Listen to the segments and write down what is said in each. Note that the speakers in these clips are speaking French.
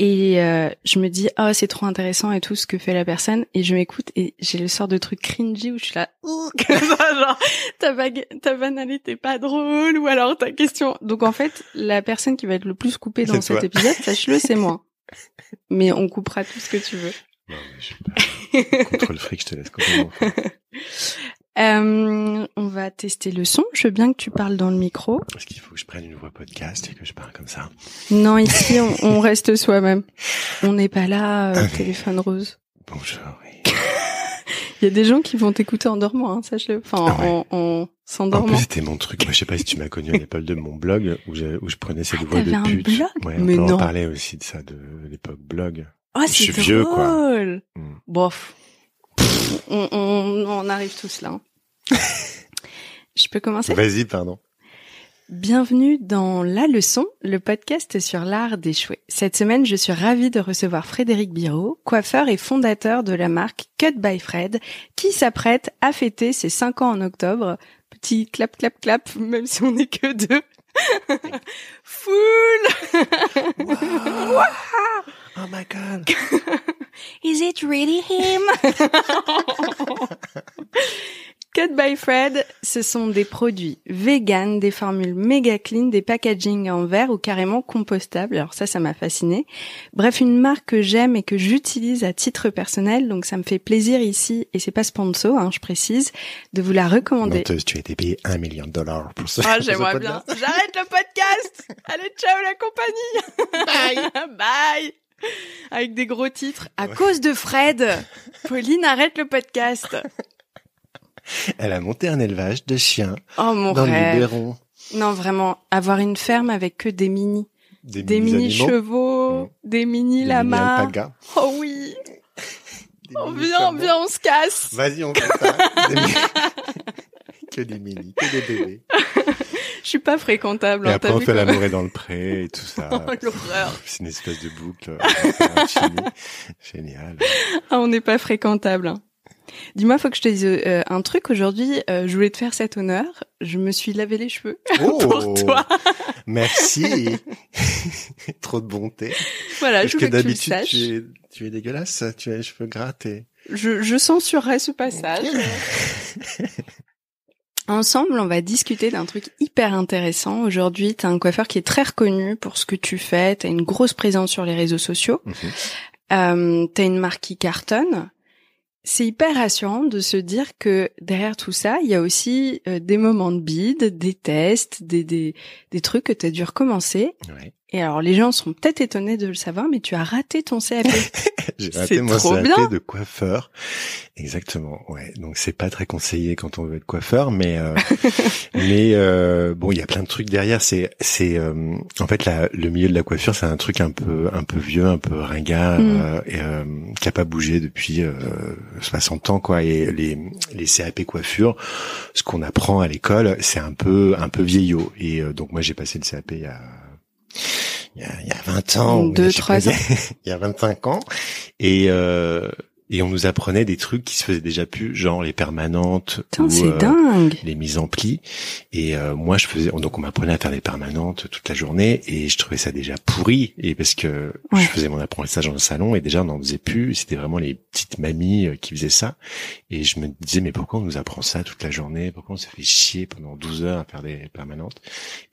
Et je me dis oh c'est trop intéressant et tout ce que fait la personne, et je m'écoute et j'ai le sort de truc cringy où je suis là comme ça, genre ta vanne elle était pas drôle, ou alors ta question. Donc en fait la personne qui va être le plus coupée dans cet épisode, sache-le, c'est moi. Mais on coupera tout ce que tu veux. Non, mais je suis pas contre le fric, je te laisse complètement. On va tester le son. Je veux bien que tu parles dans le micro. Est-ce qu'il faut que je prenne une voix podcast et que je parle comme ça? Non, ici, on reste soi-même. On n'est pas là, téléphone rose. Bonjour, oui. Il y a des gens qui vont t'écouter en dormant, hein, sache-le. Enfin, en s'endormant. En plus, c'était mon truc. Moi, je sais pas si tu m'as connu à l'époque de mon blog où je prenais cette voix de t'avais pute. Un blog? Ouais, mais on non. en parlait aussi de ça, de l'époque blog. Oh, c'est drôle. Vieux, quoi. Bof. On arrive tous là. Hein. Je peux commencer? Vas-y, pardon. Bienvenue dans La Leçon, le podcast sur l'art d'échouer. Cette semaine, je suis ravie de recevoir Frédéric Biraud, coiffeur et fondateur de la marque Cut by Fred, qui s'apprête à fêter ses 5 ans en octobre. Petit clap, clap, clap, même si on n'est que 2. Full! Wow. Oh my god. Is it really him? Cut by Fred, ce sont des produits vegan, des formules méga clean, des packaging en verre ou carrément compostables. Alors ça m'a fasciné. Bref, une marque que j'aime et que j'utilise à titre personnel, donc ça me fait plaisir ici, et c'est pas sponsor, hein, je précise, de vous la recommander. Menteuse, tu as été payé $1 million pour ça. Ah, j'aimerais bien. J'arrête le podcast. Allez, ciao la compagnie. Bye. Bye. Avec des gros titres. À cause de Fred, Pauline arrête le podcast. Elle a monté un élevage de chiens dans le Luberon. Non, vraiment, avoir une ferme avec que des mini. Des mini chevaux, des mini lamas. Oh oui. Viens, on se casse. Vas-y, on fait ça. Que des mini, que des bébés. Je suis pas fréquentable. Et après, on fait l'amour dans le pré et tout ça. Oh, l'horreur. C'est une espèce de boucle. Génial. Ah, on n'est pas fréquentable. Hein. Dis-moi, faut que je te dise un truc aujourd'hui. Je voulais te faire cet honneur. Je me suis lavé les cheveux pour toi. Merci. Trop de bonté. Voilà, parce je veux que d'habitude, tu le saches. Tu es dégueulasse. Tu as les cheveux grattés. Je censurerai ce passage. Ensemble, on va discuter d'un truc hyper intéressant. Aujourd'hui, t'as un coiffeur qui est très reconnu pour ce que tu fais. T'as une grosse présence sur les réseaux sociaux. T'as une marque qui cartonne. C'est hyper rassurant de se dire que derrière tout ça, il y a aussi des moments de bide, des tests, des trucs que t'as dû recommencer. Ouais. Et alors, les gens sont peut-être étonnés de le savoir, mais tu as raté ton CAP. J'ai raté mon CAP de coiffeur. Exactement, ouais. Donc, c'est pas très conseillé quand on veut être coiffeur, mais bon, il y a plein de trucs derrière. En fait, le milieu de la coiffure, c'est un truc un peu vieux, un peu ringard, qui a pas bougé depuis 60 ans, quoi. Et les CAP coiffure, ce qu'on apprend à l'école, c'est un peu vieillot. Et donc, moi, j'ai passé le CAP il y a 20 ans. 2-3 ans. Il y a 25 ans. Et on nous apprenait des trucs qui se faisaient déjà plus, genre les permanentes. Putain, c'est dingue. Les mises en pli. Et moi, donc on m'apprenait à faire des permanentes toute la journée, et je trouvais ça déjà pourri. Et parce que je faisais mon apprentissage dans le salon, et déjà on n'en faisait plus. C'était vraiment les petites mamies qui faisaient ça. Et je me disais, mais pourquoi on nous apprend ça toute la journée? Pourquoi on se fait chier pendant 12 heures à faire des permanentes?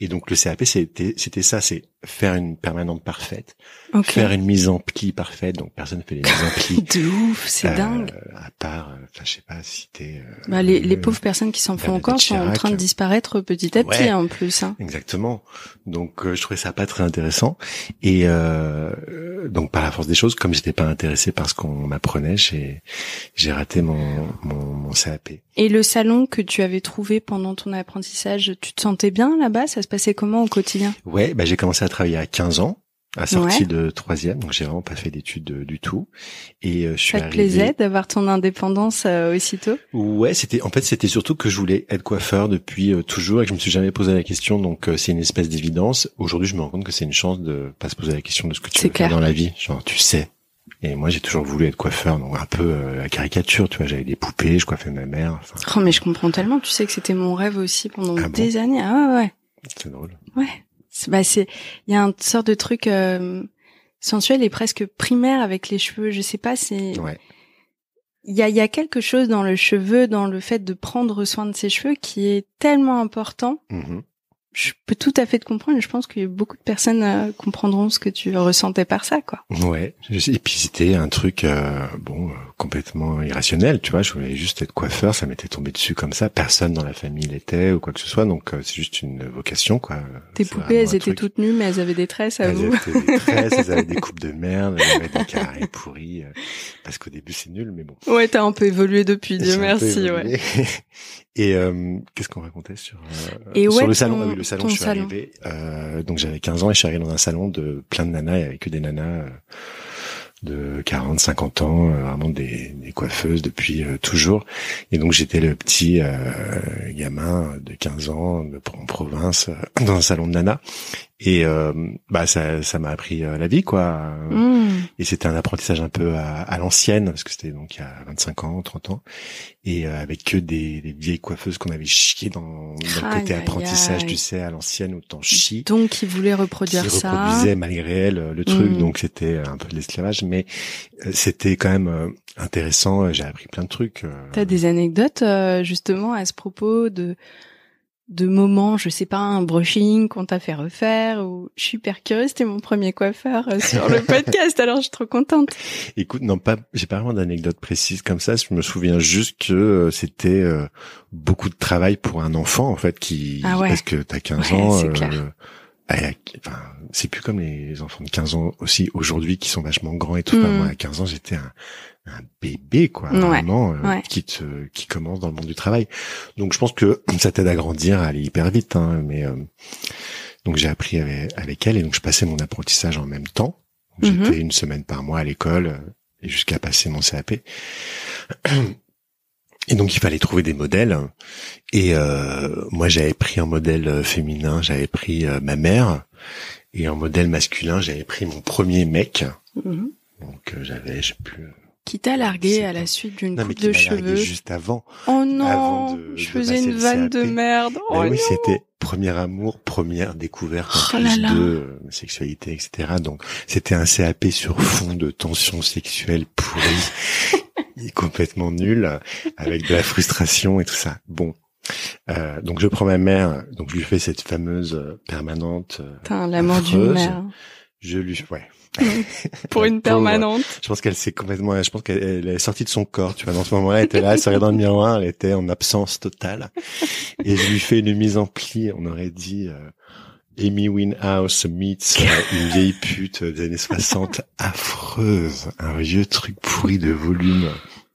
Et donc le CAP, c'était ça, c'est faire une permanente parfaite, faire une mise en pli parfaite. Donc personne fait les mises en pli. De ouf, c'est dingue. À part, je sais pas si t'es. Les pauvres personnes qui s'en font encore sont en train de disparaître petit à petit, en plus. Hein. Exactement. Donc je trouvais ça pas très intéressant. Et donc par la force des choses, comme j'étais pas intéressé par ce qu'on m'apprenait, j'ai raté mon CAP. Et le salon que tu avais trouvé pendant ton apprentissage, tu te sentais bien là-bas? Ça se passait comment au quotidien? Ouais, j'ai commencé à travailler à 15 ans. À sortie de 3e, donc j'ai vraiment pas fait d'études du tout. Et je suis arrivé. Ça te plaisait d'avoir ton indépendance aussitôt? Ouais, c'était surtout que je voulais être coiffeur depuis toujours et que je me suis jamais posé la question. Donc c'est une espèce d'évidence. Aujourd'hui, je me rends compte que c'est une chance de pas se poser la question de ce que tu veux faire dans la vie. Genre, tu sais. Et moi, j'ai toujours voulu être coiffeur, donc un peu la caricature, tu vois. J'avais des poupées, je coiffais ma mère. Oh, mais je comprends tellement. Tu sais que c'était mon rêve aussi pendant des années. Ah ouais. C'est drôle. Ouais. Il y a une sorte de truc, sensuelle et presque primaire avec les cheveux. Je sais pas, c'est... Ouais. Il y a quelque chose dans le cheveu, dans le fait de prendre soin de ses cheveux qui est tellement important. Mm-hmm. Je peux tout à fait te comprendre et je pense que beaucoup de personnes comprendront ce que tu ressentais par ça, quoi. Ouais. Et puis c'était un truc, complètement irrationnel, tu vois. Je voulais juste être coiffeur, ça m'était tombé dessus comme ça. Personne dans la famille l'était ou quoi que ce soit, donc c'est juste une vocation, quoi. Tes poupées, elles étaient toutes nues, mais elles avaient des tresses à vous. Elles avaient des tresses, elles avaient des coupes de merde, elles avaient des carrés pourris, parce qu'au début c'est nul, mais bon. Ouais, t'as un peu évolué depuis, Dieu merci, ouais. Et qu'est-ce qu'on racontait sur le salon? Le salon, je suis arrivé. Donc j'avais 15 ans et je suis arrivé dans un salon de plein de nanas, avec que des nanas de 40, 50 ans, vraiment des coiffeuses depuis toujours. Et donc j'étais le petit gamin de 15 ans en province dans un salon de nanas. Et ça m'a appris la vie, quoi. Et c'était un apprentissage un peu à l'ancienne, parce que c'était donc il y a 25 ans, 30 ans, et avec que des vieilles coiffeuses qu'on avait chié dans le côté apprentissage, tu sais, à l'ancienne, où t'en chies. Donc ils voulaient reproduire ça. Ils ça. reproduisaient malgré elles le truc, donc c'était un peu de l'esclavage, mais c'était quand même intéressant. J'ai appris plein de trucs. T'as des anecdotes justement à ce propos de moments, je sais pas, un brushing qu'on t'a fait refaire, ou je suis hyper curieuse, c'était mon premier coiffeur sur le podcast, alors je suis trop contente. Écoute, j'ai pas vraiment d'anecdotes précises comme ça, je me souviens juste que c'était beaucoup de travail pour un enfant, en fait, parce que t'as 15 ans, c'est clair. C'est plus comme les enfants de 15 ans aussi aujourd'hui qui sont vachement grands et tout. Moi, à 15 ans, j'étais un bébé, quoi, vraiment, qui commence dans le monde du travail. Donc, je pense que ça t'aide à grandir, à aller hyper vite, hein, mais donc j'ai appris avec elle, et donc je passais mon apprentissage en même temps. Donc, j'étais une semaine par mois à l'école et jusqu'à passer mon CAP. Et donc il fallait trouver des modèles, et moi j'avais pris un modèle féminin, j'avais pris ma mère, et un modèle masculin j'avais pris mon premier mec. Donc j'avais, je sais plus. Qui t'a largué à la suite d'une coupe de cheveux juste avant. Oh non, je faisais une vanne de merde. Oh oui, non. C'était premier amour, première découverte en plus de sexualité, etc. Donc c'était un CAP sur fond de tension sexuelle pourrie. Complètement nul, avec de la frustration et tout ça. Bon, donc je prends ma mère, donc je lui fais cette fameuse permanente. L'amour d'une mère. Pour une permanente. Je pense qu'elle est sortie de son corps, tu vois. Dans ce moment-là, elle était là, elle se regardait dans le miroir, elle était en absence totale. Et je lui fais une mise en pli, on aurait dit Amy Winehouse meets une vieille pute des années 60, affreuse, un vieux truc pourri de volume.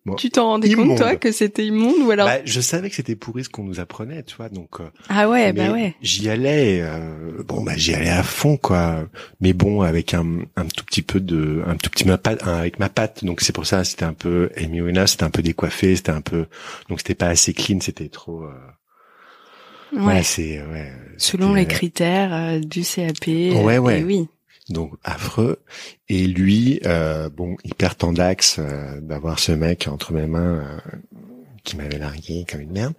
Bon, tu t'en rendais compte, toi, que c'était immonde, ou alors? Je savais que c'était pourri ce qu'on nous apprenait, tu vois, donc. J'y allais, j'y allais à fond, quoi. Mais bon, avec un tout petit avec ma patte. Donc c'est pour ça, c'était un peu Amy Winehouse, c'était un peu décoiffé, donc c'était pas assez clean, c'était trop. Selon les critères du CAP. Ouais. Et oui. Donc affreux, et lui hyper tendax d'avoir ce mec entre mes mains qui m'avait largué comme une merde,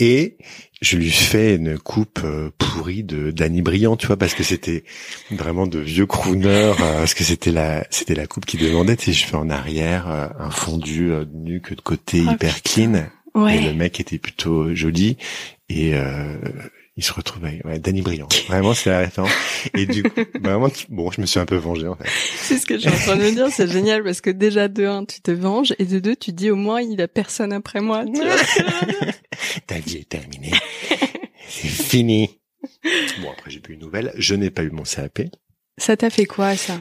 et je lui fais une coupe pourrie de Danny Briand, tu vois, parce que c'était vraiment de vieux crooner, parce que c'était la coupe qui demandait, tu sais, je fais en arrière un fondu nu que de côté hyper clean, et le mec était plutôt joli, et il se retrouvait, Danny Briand. Vraiment, c'est la référence. Et du coup, vraiment, je me suis un peu vengé, en fait. C'est ce que je suis en train de me dire, c'est génial, parce que déjà, de 1, tu te venges, et de 2, tu dis au moins, il a personne après moi, tu vois. Ta vie est terminée. C'est fini. Bon, après, j'ai plus une nouvelle. Je n'ai pas eu mon CAP. Ça t'a fait quoi, ça?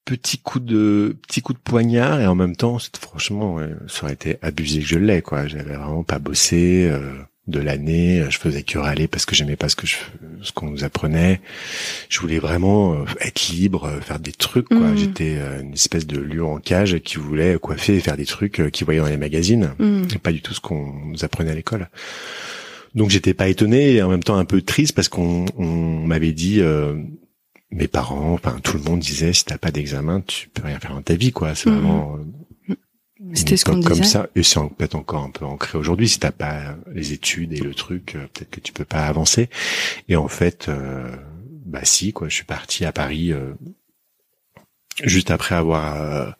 Petit coup de poignard, et en même temps, franchement, ça aurait été abusé que je l'ai, quoi. J'avais vraiment pas bossé, de l'année, je faisais que râler parce que j'aimais pas ce qu'on nous apprenait. Je voulais vraiment être libre, faire des trucs, quoi. J'étais une espèce de lion en cage qui voulait coiffer et faire des trucs qu'il voyait dans les magazines, et pas du tout ce qu'on nous apprenait à l'école. Donc j'étais pas étonné, et en même temps un peu triste, parce qu'on m'avait dit, mes parents, enfin tout le monde disait, si t'as pas d'examen, tu peux rien faire dans ta vie, quoi. C'est vraiment c'était ce qu'on disait. Comme ça, et c'est peut-être encore un peu ancré aujourd'hui. Si t'as pas les études et le truc, peut-être que tu peux pas avancer. Et en fait, si, quoi. Je suis parti à Paris juste après avoir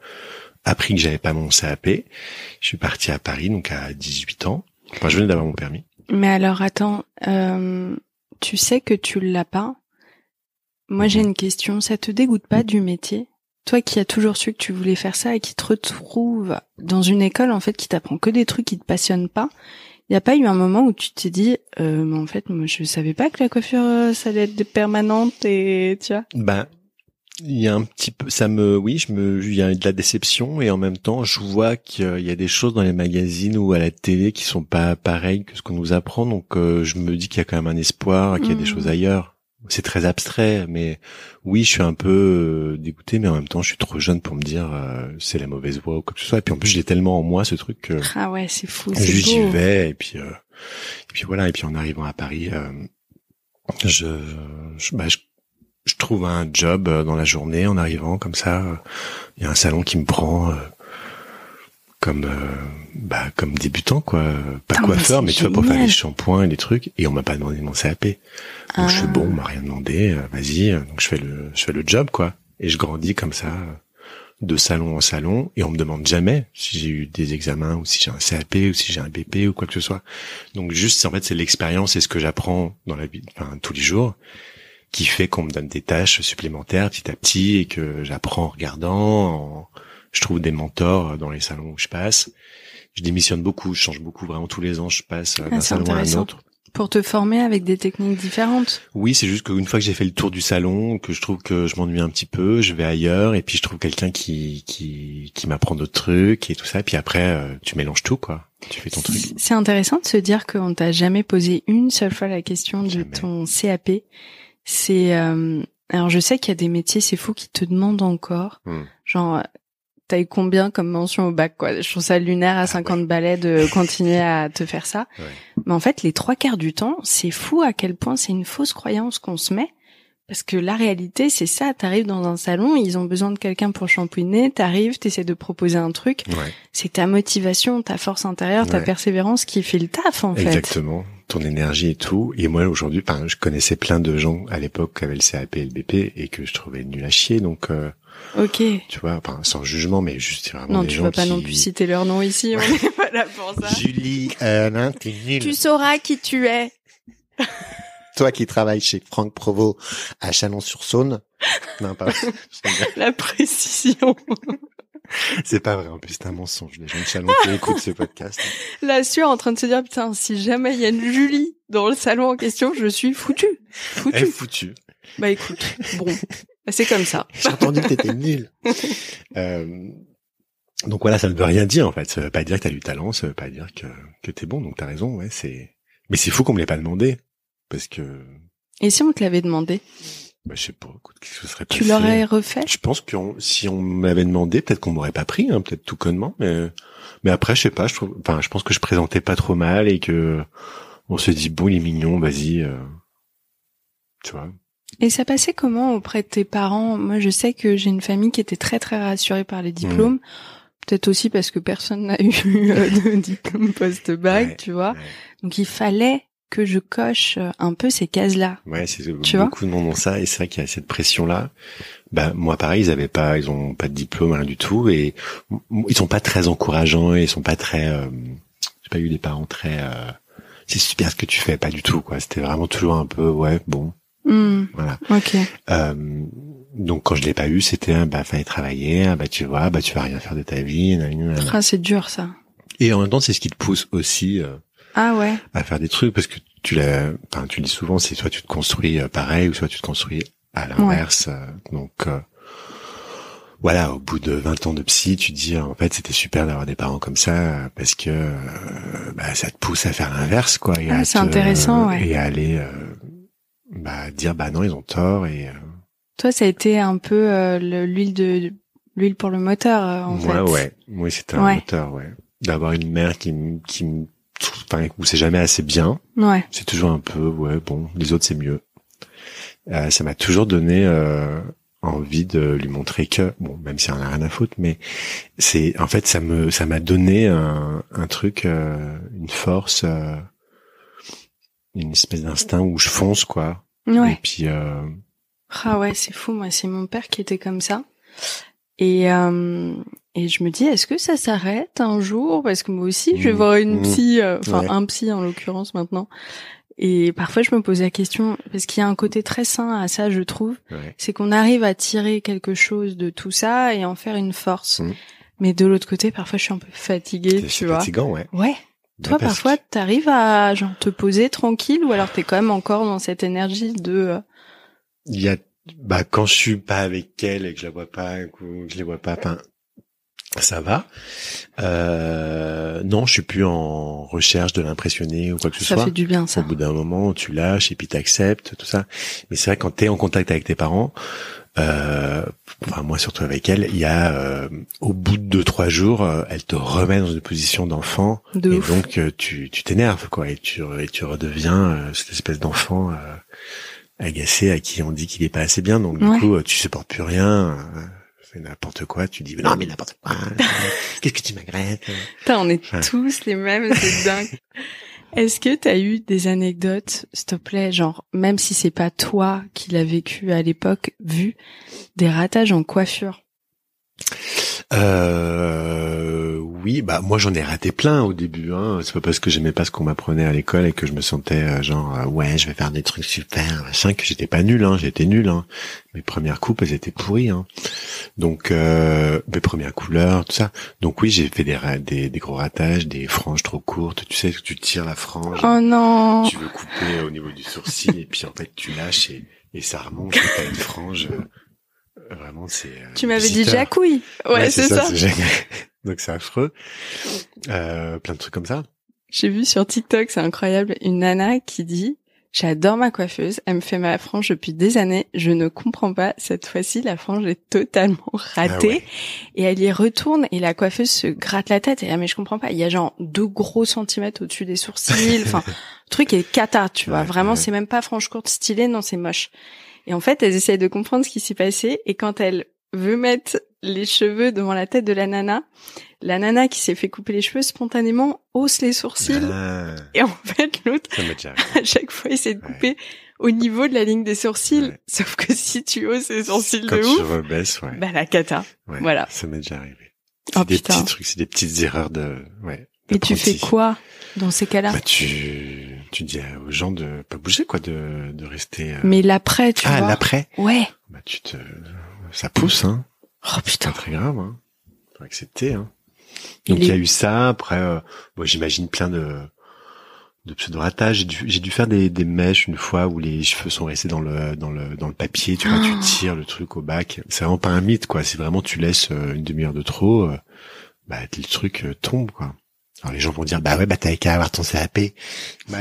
appris que j'avais pas mon CAP, je suis parti à Paris, donc à 18 ans. Enfin, je venais d'avoir mon permis. Mais alors, attends, tu sais que tu l'as pas. Moi, j'ai une question. Ça te dégoûte pas du métier? Toi qui as toujours su que tu voulais faire ça et qui te retrouves dans une école, en fait, qui t'apprend que des trucs qui te passionnent pas. Il y a pas eu un moment où tu t'es dit, mais en fait, moi, je savais pas que la coiffure, ça allait être permanente et, tu vois? Ben, il y a un petit peu, il y a de la déception et en même temps, je vois qu'il y a des choses dans les magazines ou à la télé qui sont pas pareilles que ce qu'on nous apprend. Donc, je me dis qu'il y a quand même un espoir, qu'il y a des choses ailleurs. C'est très abstrait, mais oui, je suis un peu dégoûté, mais en même temps, je suis trop jeune pour me dire c'est la mauvaise voie ou quoi que ce soit. Et puis en plus, je l'ai tellement en moi ce truc que ah ouais, c'est fou, c'est juste j'y beau. vais et puis voilà. Et puis en arrivant à Paris, je trouve un job dans la journée en arrivant comme ça. Il y a un salon qui me prend comme débutant quoi, pas coiffeur mais tu vois pour faire les shampoings et les trucs et on m'a pas demandé mon CAP. Donc je fais bon, on m'a rien demandé, vas-y, donc je fais le job quoi et je grandis comme ça de salon en salon et on me demande jamais si j'ai eu des examens ou si j'ai un CAP ou si j'ai un BP ou quoi que ce soit. Donc juste en fait c'est l'expérience et ce que j'apprends dans la vie tous les jours qui fait qu'on me donne des tâches supplémentaires petit à petit et que j'apprends en regardant, je trouve des mentors dans les salons où je passe. Je démissionne beaucoup, je change beaucoup, vraiment tous les ans, je passe d'un salon à un autre. Pour te former avec des techniques différentes. Oui, c'est juste qu'une fois que j'ai fait le tour du salon, que je trouve que je m'ennuie un petit peu, je vais ailleurs et puis je trouve quelqu'un qui m'apprend d'autres trucs et tout ça. Et puis après, tu mélanges tout, quoi. Tu fais ton truc. C'est intéressant de se dire qu'on t'a jamais posé une seule fois la question de ton CAP. C'est alors je sais qu'il y a des métiers, c'est fou, qui te demandent encore. Genre t'as eu combien comme mention au bac, quoi. Je trouve ça lunaire à 50 balais de continuer à te faire ça. Ouais. Mais en fait, les 3/4 du temps, c'est fou à quel point c'est une fausse croyance qu'on se met. Parce que la réalité, c'est ça. T'arrives dans un salon, ils ont besoin de quelqu'un pour shampouiner, t'arrives, t'essaies de proposer un truc. Ouais. C'est ta motivation, ta force intérieure, ta persévérance qui fait le taf, en fait. Exactement. Ton énergie et tout. Et moi, aujourd'hui, je connaissais plein de gens à l'époque qui avaient le CAP et le BP et que je trouvais nul à chier, donc, ok. Tu vois, sans jugement, mais juste vraiment non, des gens qui... Non, tu vas pas non plus citer leur nom ici, on n'est pas là pour ça. Julie, t'es nulle. Tu sauras qui tu es. Toi qui travailles chez Franck Provost à Chalon-sur-Saône. Non, pas la précision. C'est pas vrai, en plus c'est un mensonge. Les gens de Chalon qui écoutent ce podcast. Là, je suis en train de se dire, putain, si jamais il y a une Julie dans le salon en question, je suis foutue. Elle est foutue. Bah écoute, bon, c'est comme ça. J'ai entendu que t'étais nulle. Donc voilà, ça ne veut rien dire en fait. Ça veut pas dire que t'as du talent, ça veut pas dire que t'es bon. Donc t'as raison, ouais. Mais c'est fou qu'on me l'ait pas demandé, parce que. Et si on te l'avait demandé? Bah je sais pas. Écoute, qu'est-ce que ce serait passé? Tu l'aurais refait? Je pense que si on m'avait demandé, peut-être qu'on m'aurait pas pris, hein, peut-être tout connement. Mais après, je sais pas. Je pense que je présentais pas trop mal et que on se dit bon, il est mignon, vas-y. Tu vois. Et ça passait comment auprès de tes parents? Moi, je sais que j'ai une famille qui était très très rassurée par les diplômes. Peut-être aussi parce que personne n'a eu de diplôme post-bac, tu vois. Ouais. Donc il fallait que je coche un peu ces cases-là. Ouais, c'est beaucoup de monde ont ça, et c'est vrai qu'il y a cette pression-là. Bah moi pareil, ils ont pas de diplôme, rien du tout, et ils sont pas très encourageants, et ils sont pas très. J'ai pas eu des parents très. C'est super ce que tu fais, pas du tout, quoi. C'était vraiment toujours un peu ouais bon. Voilà. Ok. Donc quand je l'ai pas eu, c'était fallait travailler, tu vois, tu vas rien faire de ta vie. Ah, c'est dur ça. Et en même temps, c'est ce qui te pousse aussi à faire des trucs, parce que tu le dis souvent, c'est soit tu te construis pareil ou soit tu te construis à l'inverse. Ouais. Donc voilà, au bout de 20 ans de psy, tu te dis en fait c'était super d'avoir des parents comme ça, parce que ça te pousse à faire l'inverse, quoi. Et c'est intéressant, ouais. Et à aller dire non, ils ont tort. Et toi, ça a été un peu l'huile pour le moteur, en fait. Oui, c'était un moteur, ouais. D'avoir une mère où c'est jamais assez bien. Ouais. C'est toujours un peu, les autres c'est mieux. Ça m'a toujours donné envie de lui montrer que, même si on a rien à foutre, mais c'est, en fait, ça m'a donné un truc, une force, une espèce d'instinct où je fonce, quoi. Ouais. Et puis ah ouais, c'est fou, moi c'est mon père qui était comme ça. Et je me dis, est-ce que ça s'arrête un jour? Parce que moi aussi, je vais voir une psy, un psy en l'occurrence maintenant. Et parfois, je me pose la question, parce qu'il y a un côté très sain à ça, je trouve. Ouais. C'est qu'on arrive à tirer quelque chose de tout ça et en faire une force. Mais de l'autre côté, parfois, je suis un peu fatiguée, tu vois. C'est fatigant, ouais. Ouais. Toi, parfois, t'arrives à genre te poser tranquille ou alors t'es quand même encore dans cette énergie de... Il y a, quand je suis pas avec elle et que je la vois pas, ou que je les vois pas, ça va. Non, je suis plus en recherche de l'impressionner ou quoi que ce soit. Ça fait du bien, ça. Au bout d'un moment, tu lâches et puis t'acceptes, tout ça. Mais c'est vrai, quand t'es en contact avec tes parents, moi surtout avec elle, il y a, au bout de 2-3 jours, elle te remet dans une position d'enfant. Et ouf. Donc, tu t'énerves, quoi. Et tu redeviens cette espèce d'enfant agacé à qui on dit qu'il est pas assez bien. Donc, du coup, tu supportes plus rien. N'importe quoi, tu dis non mais n'importe quoi, qu'est-ce que tu m'agresses? Putain, on est tous les mêmes, c'est dingue. Est-ce que t'as eu des anecdotes, s'il te plaît, genre même si c'est pas toi qui l'as vécu à l'époque, vu des ratages en coiffure? Oui, moi j'en ai raté plein au début, hein. C'est pas parce que j'aimais pas ce qu'on m'apprenait à l'école et que je me sentais ouais, je vais faire des trucs super, machin, que j'étais pas nul, hein. J'étais nul, hein. Mes premières coupes, elles étaient pourries, hein. Donc mes premières couleurs, tout ça. Donc oui, j'ai fait des gros ratages, des franges trop courtes. Tu sais que tu tires la frange. Oh non. Tu veux couper au niveau du sourcil et puis en fait tu lâches et ça remonte et t'as une frange. Vraiment, c'est. Tu m'avais dit jacouille. Ouais, c'est ça. Donc c'est affreux. Plein de trucs comme ça. J'ai vu sur TikTok, c'est incroyable, une nana qui dit: j'adore ma coiffeuse, elle me fait ma frange depuis des années, je ne comprends pas, cette fois-ci la frange est totalement ratée. Et elle y retourne et la coiffeuse se gratte la tête et mais je comprends pas, il y a genre 2 gros centimètres au-dessus des sourcils, enfin, le truc est cata, tu vois, vraiment c'est même pas frange courte stylée, non c'est moche. Et en fait, elles essayent de comprendre ce qui s'est passé et quand elle veut mettre les cheveux devant la tête de la nana qui s'est fait couper les cheveux spontanément hausse les sourcils. Et en fait, l'autre, à chaque fois, essaie de couper au niveau de la ligne des sourcils. Sauf que si tu hausses les sourcils quand de tu ouf, rebaisses, la cata. Voilà. Ça m'est déjà arrivé. C'est des petits trucs, c'est des petites erreurs Et tu fais quoi dans ces cas-là? Tu dis aux gens de pas bouger, quoi, de rester. Mais l'après, tu vois. Ah, l'après. Ouais. Ça pousse, hein. Oh putain. C'est pas très grave, hein. Faut accepter, hein. Donc il y a eu ça. Après, j'imagine plein de pseudo-ratages. J'ai dû faire des mèches une fois où les cheveux sont restés dans le papier. Tu vois, tu tires le truc au bac. C'est vraiment pas un mythe, quoi. C'est vraiment tu laisses une demi-heure de trop, le truc tombe, quoi. Alors les gens vont dire t'avais qu'à avoir ton CAP. Je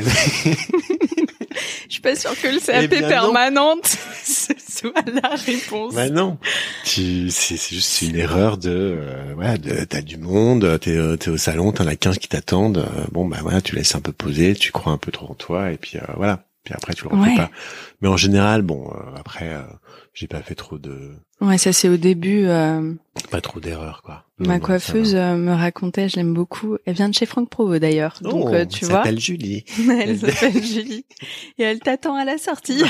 suis pas sûre que le CAP permanente soit la réponse. Non. C'est juste une erreur t'as du monde, t'es au salon, t'en as 15 qui t'attendent. Tu laisses un peu poser, tu crois un peu trop en toi et puis voilà. Puis après tu le refais pas. Mais en général, après j'ai pas fait trop de. Ouais, ça c'est au début. Pas trop d'erreurs, quoi. Ma coiffeuse me racontait, je l'aime beaucoup. Elle vient de chez Franck Provo d'ailleurs. Donc tu vois. Elle s'appelle Julie. Elle s'appelle Julie. Et elle t'attend à la sortie.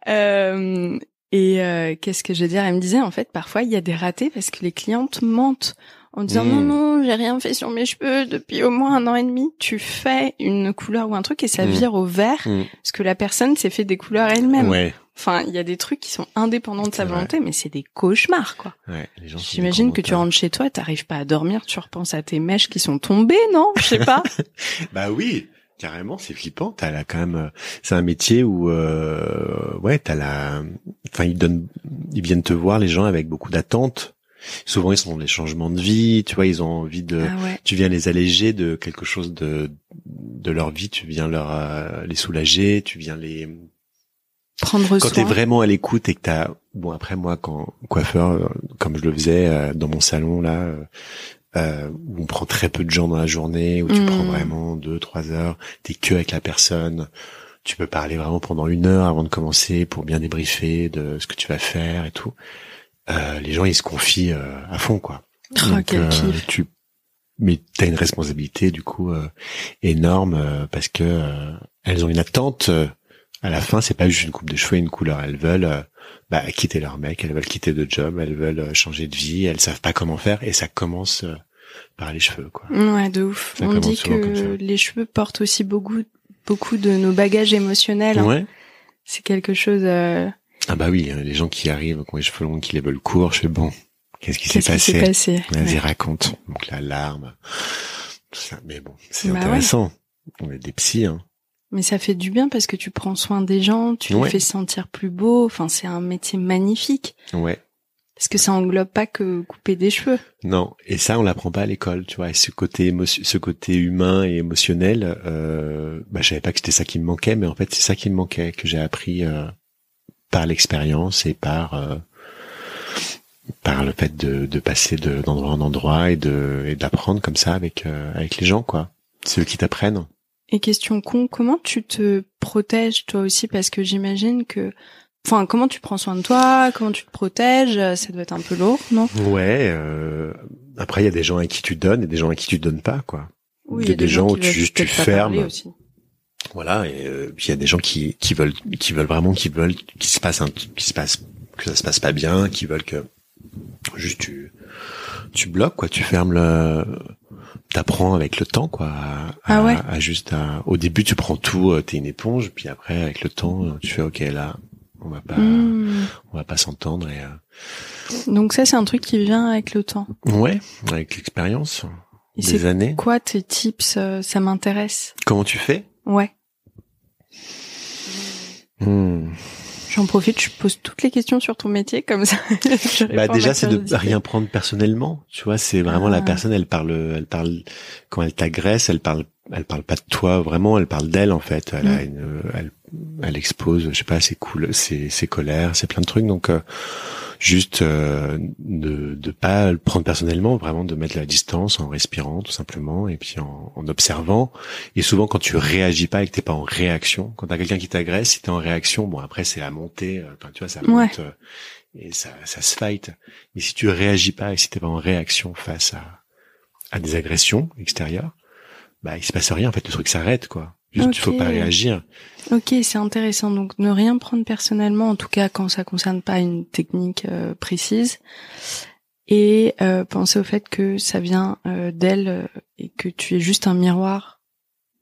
Qu'est-ce que je veux dire? Elle me disait en fait parfois il y a des ratés parce que les clientes mentent en disant non, j'ai rien fait sur mes cheveux depuis au moins 1 an et demi. Tu fais une couleur ou un truc et ça vire au vert parce que la personne s'est fait des couleurs elle-même. Ouais. Enfin, il y a des trucs qui sont indépendants de sa volonté, mais c'est des cauchemars, quoi. Ouais, les gens j'imagine que tu rentres chez toi, t'arrives pas à dormir, tu repenses à tes mèches qui sont tombées, non? Je sais pas. Oui. Carrément, c'est flippant. C'est un métier où, ils viennent te voir, les gens, avec beaucoup d'attentes. Souvent, ils sont dans des changements de vie, tu vois, ils ont envie tu viens les alléger de quelque chose de leur vie, tu viens les soulager, tu viens les prendre soin. Quand t'es vraiment à l'écoute et que après moi, quand coiffeur, comme je le faisais dans mon salon, là, où on prend très peu de gens dans la journée, où tu prends vraiment 2-3 heures, t'es que avec la personne, tu peux parler vraiment pendant 1 heure avant de commencer pour bien débriefer de ce que tu vas faire et tout. Les gens ils se confient à fond, quoi. Quel kiff. Mais t'as une responsabilité du coup énorme parce que elles ont une attente À la fin, c'est pas juste une coupe de cheveux et une couleur. Elles veulent quitter leur mec, elles veulent quitter de job, elles veulent changer de vie, elles savent pas comment faire et ça commence par les cheveux, quoi. Ouais, de ouf. On dit que les cheveux portent aussi beaucoup de nos bagages émotionnels. Hein. Ouais. C'est quelque chose... Ah bah oui, les gens qui arrivent, qui ont les cheveux longs, qui les veulent courts, je fais bon, qu'est-ce qui s'est passé? Vas-y, raconte. Donc la larme, tout ça. Mais bon, c'est intéressant. Ouais. On est des psys, hein. Mais ça fait du bien parce que tu prends soin des gens, tu les fais sentir plus beaux. Enfin, c'est un métier magnifique. Ouais. Parce que ça englobe pas que couper des cheveux. Non, et ça on l'apprend pas à l'école, tu vois. Et ce côté humain et émotionnel, je savais pas que c'était ça qui me manquait, mais en fait c'est ça qui me manquait, que j'ai appris par l'expérience et par le fait de passer d'endroit en endroit et d'apprendre comme ça avec les gens, quoi. C'est eux qui t'apprennent. Et question con, comment tu te protèges toi aussi, parce que j'imagine que comment tu prends soin de toi, comment tu te protèges, ça doit être un peu lourd, non? Ouais, après il y a des gens à qui tu donnes et des gens à qui tu donnes pas, quoi. Oui, il y a des gens où tu fermes. Aussi. Voilà, et puis il y a des gens qui veulent que ça se passe pas bien, qui veulent que juste tu bloques, quoi, tu fermes t'apprends avec le temps, quoi, au début tu prends tout, t'es une éponge, puis après avec le temps tu fais ok, là on va pas s'entendre et donc ça c'est un truc qui vient avec le temps. Ouais, avec l'expérience des années. Quoi tes tips, ça m'intéresse. Comment tu fais? Ouais. J'en profite, je pose toutes les questions sur ton métier comme ça. Déjà c'est de rien prendre personnellement, tu vois, c'est vraiment la personne, elle parle quand elle t'agresse, elle parle pas de toi vraiment, elle parle d'elle en fait. Elle expose, je sais pas, ses colères, c'est plein de trucs, donc juste de pas le prendre personnellement, vraiment de mettre la distance en respirant tout simplement et puis en observant. Et souvent quand tu réagis pas et que t'es pas en réaction, quand t'as quelqu'un qui t'agresse, si t'es en réaction, bon après c'est la montée, tu vois, ça monte et ça se fight. Mais si tu réagis pas et si t'es pas en réaction face à des agressions extérieures, il se passe rien en fait, le truc s'arrête, quoi. Juste, il faut pas réagir. Ok, c'est intéressant. Donc, ne rien prendre personnellement, en tout cas quand ça concerne pas une technique précise, et penser au fait que ça vient d'elle et que tu es juste un miroir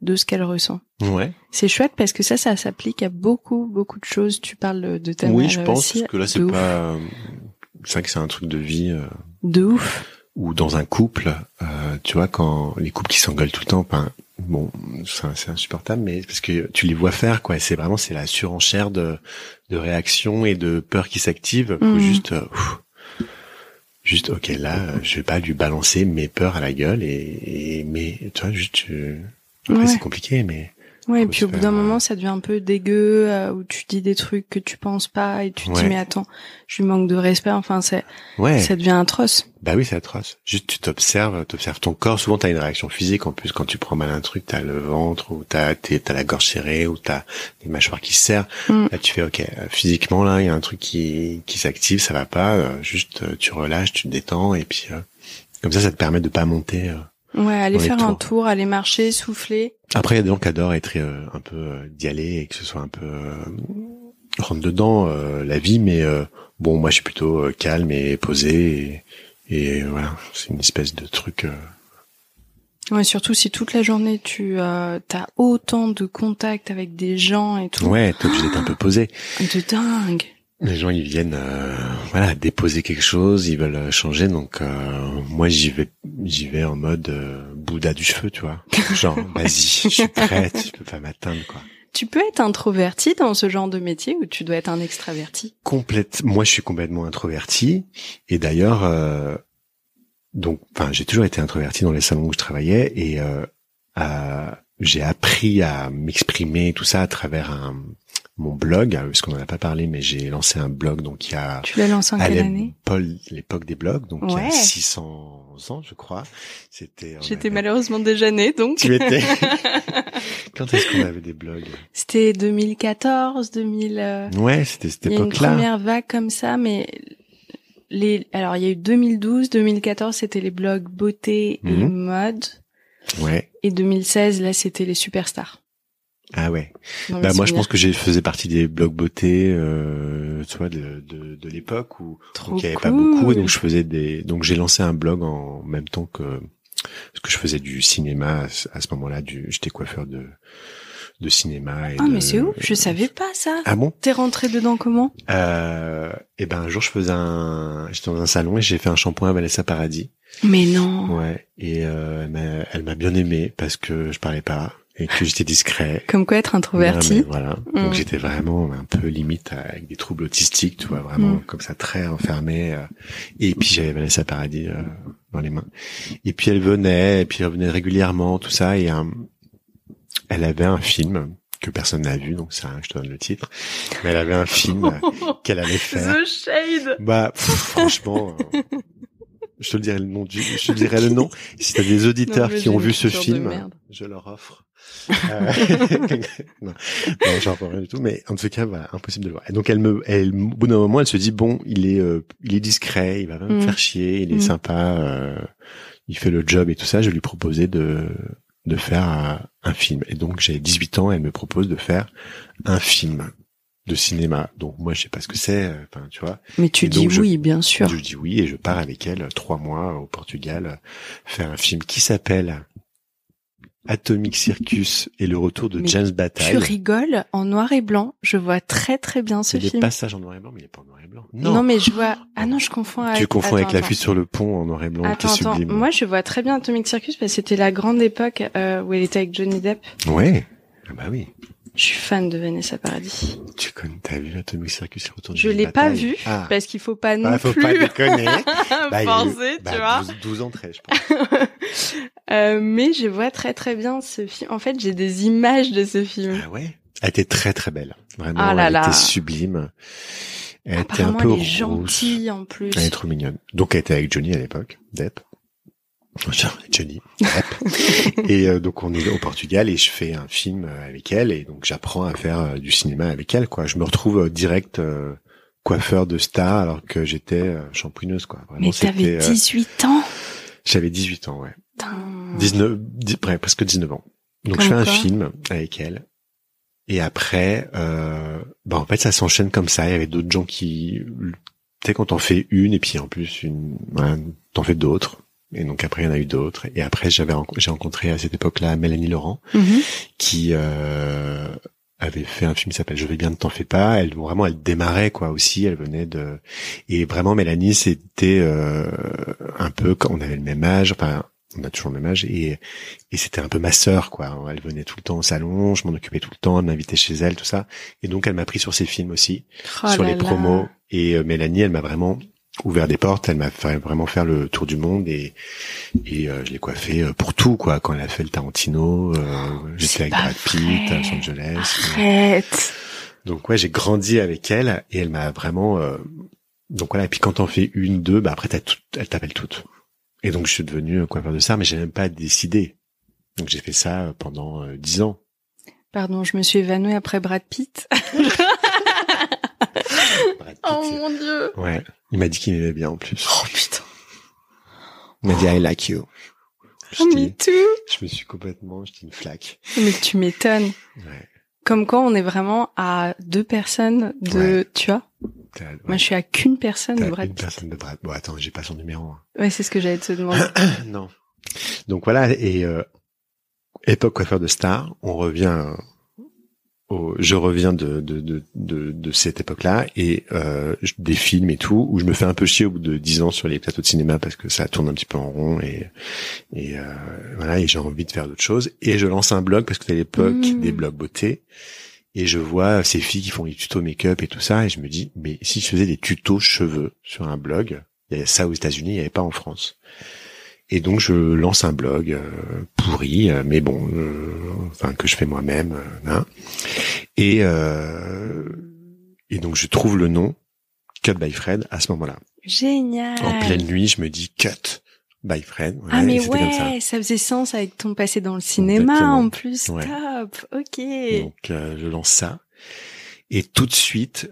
de ce qu'elle ressent. Ouais. C'est chouette parce que ça s'applique à beaucoup de choses. Tu parles de ta mère. Oui, je pense aussi, que là c'est pas. C'est vrai que c'est un truc de vie. De ouf. Ou dans un couple, tu vois, quand les couples qui s'engueulent tout le temps, c'est insupportable, mais parce que tu les vois faire, quoi. C'est la surenchère de réactions et de peur qui s'active. Faut juste, ok, là, je vais pas lui balancer mes peurs à la gueule mais tu vois, après c'est compliqué, mais. Ouais, et puis au bout d'un moment, ça devient un peu dégueu, où tu dis des trucs que tu penses pas, et tu te dis, mais attends, je lui manque de respect, enfin, ça devient atroce. Bah oui, c'est atroce. Juste, tu t'observes ton corps. Souvent, t'as une réaction physique, en plus, quand tu prends mal un truc, t'as le ventre, ou t'as la gorge serrée, ou t'as les mâchoires qui se serrent. Là, tu fais, ok, physiquement, là, il y a un truc qui s'active, ça va pas, juste, tu relâches, tu te détends, et puis, comme ça te permet de pas monter, ouais, aller faire un tour, aller marcher, souffler. Après, il y a des gens qui adorent être un peu d'y aller et que ce soit un peu rentre dedans la vie, mais moi je suis plutôt calme et posé et voilà, c'est une espèce de truc. Ouais, surtout si toute la journée tu as autant de contacts avec des gens et tout. Ouais, t'es obligé d'être un peu posé. De dingue. Les gens ils viennent déposer quelque chose, ils veulent changer, donc moi j'y vais en mode Bouddha du cheveu, tu vois. Genre vas-y, je suis prête, tu peux pas m'atteindre, quoi. Tu peux être introverti dans ce genre de métier ou tu dois être un extraverti? Moi je suis complètement introverti et d'ailleurs j'ai toujours été introverti dans les salons où je travaillais et j'ai appris à m'exprimer tout ça à travers mon blog, parce qu'on en a pas parlé, mais j'ai lancé un blog, donc il y a... Tu l'as lancé en quelle année? L'époque des blogs, donc il y a 600 ans, je crois. J'étais malheureusement déjà née, donc. Tu étais. Quand est-ce qu'on avait des blogs? C'était 2014, 2000... Ouais, c'était cette époque-là. Il y a une première vague comme ça, mais alors il y a eu 2012, 2014, c'était les blogs beauté et mode. Ouais. Et 2016, là, c'était les superstars. Ah ouais. dans mes Bah moi je souvenirs. pense que j'ai faisais partie des blogs beauté, tu vois, de l'époque où Trop donc il y avait cool. pas beaucoup et donc je faisais donc j'ai lancé un blog en même temps que parce que je faisais du cinéma à ce moment-là, j'étais coiffeur de cinéma et Ah mais c'est ouf, je savais pas ça. Ah bon? T'es rentré dedans comment? Et ben un jour j'étais dans un salon et j'ai fait un shampoing à Vanessa Paradis. Mais non. Ouais. Et elle m'a bien aimé parce que je parlais pas et que j'étais discret. Comme quoi être Non, introverti. mais voilà. Donc j'étais vraiment un peu limite avec des troubles autistiques, tu vois, vraiment comme ça très enfermé. Et puis j'avais Vanessa Paradis dans les mains. Et puis elle venait régulièrement, tout ça. Et elle avait un film que personne n'a vu, donc c'est rien que je te donne le titre. Mais elle avait un film qu'elle allait faire. The Shade. Bah franchement. Je te dirai le nom je te dirai le nom. Si t'as des auditeurs qui ont vu ce film, je leur offre. Non, j'en parle rien du tout, mais en tout cas, voilà, impossible de le voir. Et donc au bout d'un moment, elle se dit bon, il est discret, il va pas me faire chier, il est sympa, il fait le job et tout ça. Je lui proposais de faire un film. Et donc j'ai 18 ans, elle me propose de faire un film de cinéma. Donc moi je sais pas ce que c'est, enfin tu vois. Mais tu dis oui, bien sûr. Je dis oui et je pars avec elle 3 mois au Portugal faire un film qui s'appelle Atomic Circus et le retour de James Bataille. Tu rigoles, en noir et blanc. Je vois très très bien ce film. Il y a des passages en noir et blanc, mais il est pas en noir et blanc. Non mais je vois. Ah non, je confonds avec. Tu confonds avec la fuite sur le pont en noir et blanc qui est sublime. Moi je vois très bien Atomic Circus parce que c'était la grande époque où elle était avec Johnny Depp. Ouais. Ah bah oui. Je suis fan de Vanessa Paradis. T'as vu Atomic Circus et le retour de Je l'ai pas vu parce qu'il faut pas non faut plus. Pas déconner. Forcer, tu vois. 12 ans 13, je pense. Mais je vois très très bien ce film. En fait, j'ai des images de ce film. Ah ouais. Elle était très très belle. Vraiment, ah là elle là. était sublime. Elle était un peu elle est rousse. gentille en plus. Elle est trop mignonne. Donc elle était avec Johnny à l'époque, Depp. Johnny Depp. Et donc on est au Portugal et je fais un film avec elle et donc j'apprends à faire du cinéma avec elle, quoi. Je me retrouve direct coiffeur de star alors que j'étais shampooineuse, quoi. Vraiment, mais t'avais 18 ans. J'avais 18 ans, ouais. Putain. Presque 19 ans. Donc Comme je fais un quoi film avec elle. Et après, en fait, ça s'enchaîne comme ça. Il y avait d'autres gens qui, tu sais, quand t'en fais une et puis en plus t'en fais d'autres. Et donc après, il y en a eu d'autres. Et après, j'ai rencontré à cette époque-là Mélanie Laurent, qui avait fait un film qui s'appelle Je vais bien, ne t'en fais pas. Elle démarrait quoi aussi. Elle venait de et vraiment Mélanie, c'était un peu quand on avait le même âge. Enfin, on a toujours le même âge et c'était un peu ma sœur quoi. Elle venait tout le temps au salon, je m'en occupais tout le temps, elle m'invitait chez elle, tout ça. Et donc elle m'a pris sur ses films aussi, sur les promos. Et Mélanie, elle m'a vraiment ouvert des portes, elle m'a fait vraiment faire le tour du monde et je l'ai coiffée pour tout quoi. Quand elle a fait le Tarantino, j'étais avec Brad Pitt à Los Angeles. Arrête. Donc ouais, j'ai grandi avec elle et elle m'a vraiment donc voilà. Et puis quand t'en fais une, deux, après elle t'appelle toutes. Et donc je suis devenu coiffeur de star, mais j'ai même pas décidé. Donc j'ai fait ça pendant 10 ans. Pardon, je me suis évanouie après Brad Pitt. Brad Pitt, oh mon Dieu. Ouais, il m'a dit qu'il m'aimait bien en plus. Oh putain. Il m'a dit I like you. Me too. Je me suis j'étais une flaque. Mais tu m'étonnes. Ouais. Comme quoi on est vraiment à 2 personnes tu vois. Moi je suis à qu'une personne de Brad Pitt. Une personne de Brad. Bon attends, j'ai pas son numéro. Ouais, c'est ce que j'allais te demander. Non. Donc voilà, et époque coiffeur de star, je reviens de cette époque-là et des films et tout où je me fais un peu chier au bout de 10 ans sur les plateaux de cinéma parce que ça tourne un petit peu en rond et voilà, et j'ai envie de faire d'autres choses et je lance un blog parce que c'était l'époque des blogs beauté et je vois ces filles qui font des tutos make-up et tout ça et je me dis mais si je faisais des tutos cheveux sur un blog, il y a ça aux États-Unis, il n'y avait pas en France. Et donc je lance un blog pourri, mais bon, que je fais moi-même, et donc je trouve le nom Cut by Fred à ce moment-là. Génial. En pleine nuit, je me dis Cut by Fred. Ouais, ah mais ouais, comme ça faisait sens avec ton passé dans le cinéma. Exactement. En plus. Ouais. Top. Ok. Donc je lance ça. Et tout de suite,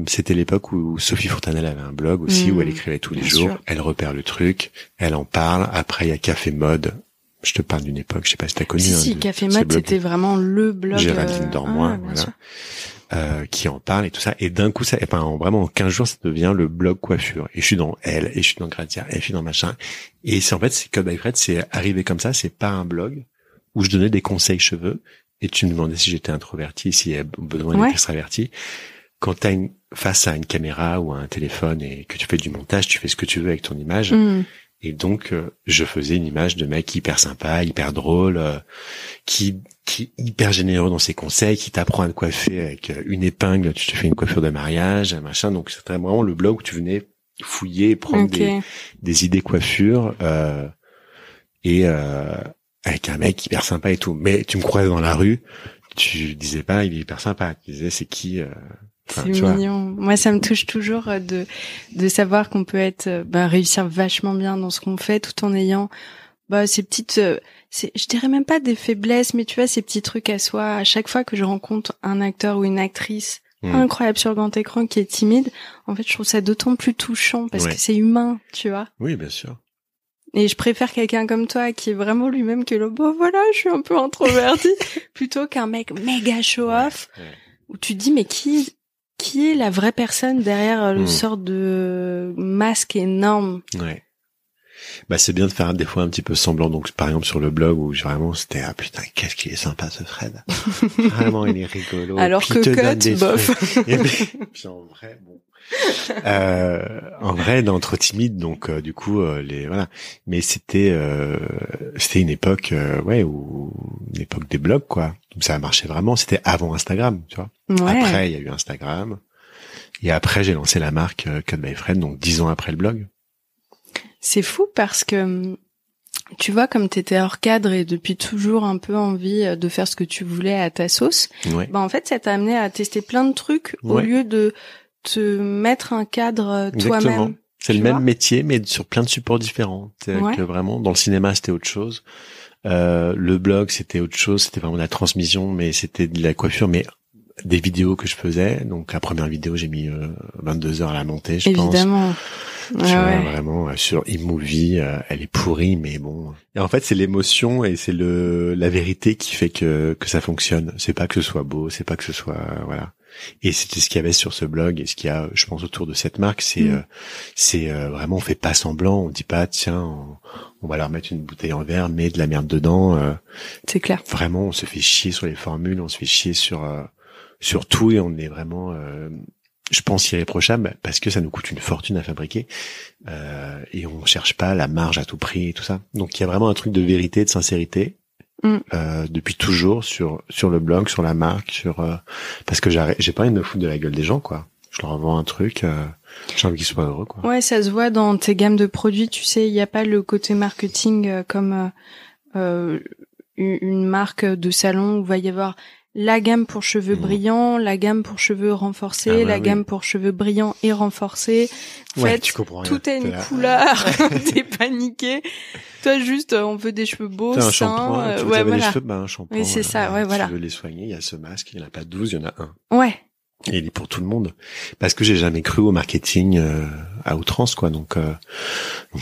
c'était l'époque où Sophie Fontanelle avait un blog aussi, où elle écrivait tous les jours. Sûr. Elle repère le truc, elle en parle. Après, il y a Café Mode Je te parle d'une époque, je sais pas si t'as connu. Si, Café Mat, c'était vraiment le blog. Géraldine Dormois, voilà. Qui en parle et tout ça. Et d'un coup, vraiment en 15 jours, ça devient le blog coiffure. Et je suis dans Elle, et je suis dans Gratia, et je suis dans machin. Et c'est Cut by Fred, c'est arrivé comme ça, c'est pas un blog où je donnais des conseils cheveux. Et tu me demandais si j'étais introverti, s'il y a besoin d'être extraverti. Quand t'as face à une caméra ou à un téléphone et que tu fais du montage, tu fais ce que tu veux avec ton image. Et donc, je faisais une image de mec hyper sympa, hyper drôle, qui est hyper généreux dans ses conseils, qui t'apprend à te coiffer avec une épingle, tu te fais une coiffure de mariage, machin. Donc, c'était vraiment le blog où tu venais fouiller et prendre des idées coiffure, avec un mec hyper sympa et tout. Mais tu me croisais dans la rue, tu disais pas, il est hyper sympa. Tu disais, c'est qui, c'est mignon. Moi, ça me touche toujours de savoir qu'on peut être, réussir vachement bien dans ce qu'on fait tout en ayant, ces petites, je dirais même pas des faiblesses, mais tu vois, ces petits trucs à soi. À chaque fois que je rencontre un acteur ou une actrice incroyable sur grand écran qui est timide, en fait, je trouve ça d'autant plus touchant parce que c'est humain, tu vois. Oui, bien sûr. Et je préfère quelqu'un comme toi qui est vraiment lui-même que voilà, je suis un peu introverti, plutôt qu'un mec méga show-off où tu te dis mais qui est la vraie personne derrière le sort de masque énorme. Ouais. C'est bien de faire des fois un petit peu semblant. Donc, par exemple, sur le blog où vraiment c'était, putain, qu'est-ce qu'il est sympa, ce Fred. Vraiment, il est rigolo. Alors que Cut, bof. Et puis en vrai, bon. En vrai, d'entre timide, donc, du coup, voilà. Mais c'était une époque, une époque des blogs, quoi. Donc, ça a marché vraiment. C'était avant Instagram, tu vois. Ouais. Après, il y a eu Instagram. Et après, j'ai lancé la marque Cut by Fred, donc 10 ans après le blog. C'est fou parce que, tu vois, comme t'étais hors cadre et depuis toujours un peu envie de faire ce que tu voulais à ta sauce, en fait, ça t'a amené à tester plein de trucs au lieu de te mettre un cadre toi-même. C'est le même métier, mais sur plein de supports différents. Que vraiment, dans le cinéma, c'était autre chose. Le blog, c'était autre chose. C'était vraiment de la transmission, mais c'était de la coiffure, mais des vidéos que je faisais. Donc, la première vidéo, j'ai mis 22 heures à la monter, je pense. Évidemment. Vraiment sur iMovie, elle est pourrie, mais bon. Et en fait, c'est l'émotion et c'est la vérité qui fait que ça fonctionne. C'est pas que ce soit beau, c'est pas que ce soit voilà. Et c'était ce qu'il y avait sur ce blog et ce qu'il y a, je pense, autour de cette marque, c'est vraiment, on fait pas semblant, on dit pas tiens, on va leur mettre une bouteille en verre, mais de la merde dedans. C'est clair. Vraiment, on se fait chier sur les formules, on se fait chier sur tout et on est vraiment. Je pense irréprochable parce que ça nous coûte une fortune à fabriquer et on cherche pas la marge à tout prix et tout ça. Donc il y a vraiment un truc de vérité, de sincérité depuis toujours sur le blog, sur la marque, parce que j'ai pas envie de me foutre de la gueule des gens, quoi. Je leur vends un truc, j'ai envie qu'ils soient heureux, quoi. Ouais, ça se voit dans tes gammes de produits. Tu sais, il y a pas le côté marketing comme une marque de salon où va y avoir la gamme pour cheveux brillants, la gamme pour cheveux renforcés, la gamme pour cheveux brillants et renforcés. En fait, tu comprends rien. Tout a une couleur. T'es paniqué. Toi, juste, on veut des cheveux beaux, sains. Un shampoing, tu veux les cheveux, un shampoing. Oui, c'est ça, voilà. Tu veux les soigner, il y a ce masque, il n'y en a pas 12, il y en a un. Ouais. Et il est pour tout le monde. Parce que j'ai jamais cru au marketing, à outrance, quoi. Donc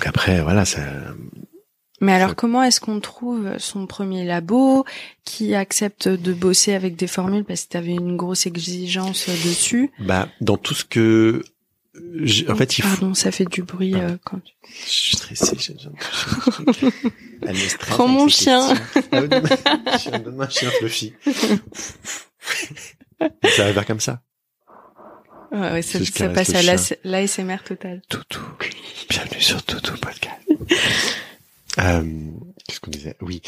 après, voilà, ça... Mais alors, comment est-ce qu'on trouve son premier labo qui accepte de bosser avec des formules parce que tu avais une grosse exigence dessus? Dans tout ce que... en fait, Pardon, ça fait du bruit quand tu... Je suis stressé, j'ai besoin de toucher un truc. Prends mon chien. Donne-moi un chien fluffy. Ça va faire comme ça. Ouais, ça passe à l'ASMR total. Toutou. Bienvenue sur Toutou Podcast. Qu'est-ce qu'on disait? Oui.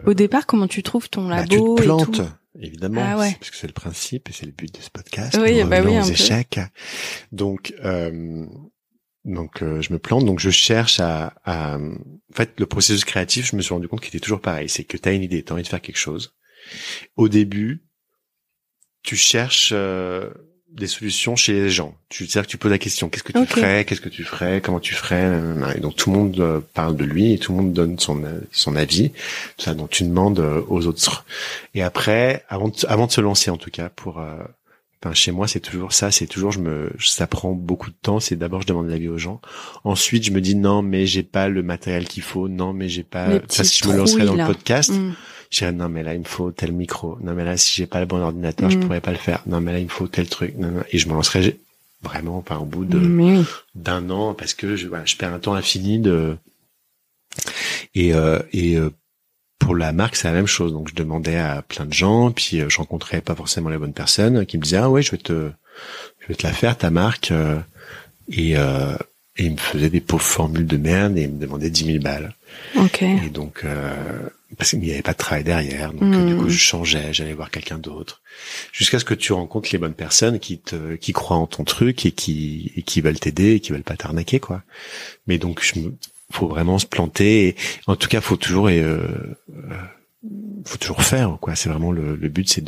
Au départ, comment tu trouves ton labo tu te plantes, et tout? Évidemment. Ah ouais. Parce que c'est le principe et c'est le but de ce podcast. Oui, oui, aux un échecs. Donc, je me plante. Donc, je cherche en fait, le processus créatif, je me suis rendu compte qu'il était toujours pareil. C'est que tu as une idée, tu as envie de faire quelque chose. Au début, tu cherches des solutions chez les gens. C'est-à-dire que tu poses la question, qu'est-ce que tu ferais, qu'est-ce que tu ferais, comment tu ferais, et donc tout le monde parle de lui et tout le monde donne son avis, tout ça, donc tu demandes aux autres. Et après, avant de se lancer en tout cas, Enfin, chez moi, c'est toujours ça. C'est toujours, ça prend beaucoup de temps. C'est d'abord, je demande l'avis aux gens. Ensuite, je me dis non, mais j'ai pas le matériel qu'il faut. Non, mais j'ai pas. Enfin, si je me lancerais dans là. le podcast, je dirais non, mais là, il me faut tel micro. Non, mais là, si j'ai pas le bon ordinateur, je pourrais pas le faire. Non, mais là, il me faut tel truc. Non, non. Et je me lancerais vraiment, enfin, au bout d'un an, parce que je perds un temps infini pour la marque, c'est la même chose. Donc, je demandais à plein de gens, puis je rencontrais pas forcément les bonnes personnes qui me disaient, ah ouais, je vais te la faire, ta marque. Et ils me faisaient des pauvres formules de merde et ils me demandaient 10 000 balles. Ok. Et donc, parce qu'il n'y avait pas de travail derrière. Donc, du coup, je changeais, j'allais voir quelqu'un d'autre. Jusqu'à ce que tu rencontres les bonnes personnes qui croient en ton truc et qui veulent t'aider et qui veulent pas t'arnaquer, quoi. Mais donc, faut vraiment se planter. Et, en tout cas, faut toujours faire, quoi. C'est vraiment le but, c'est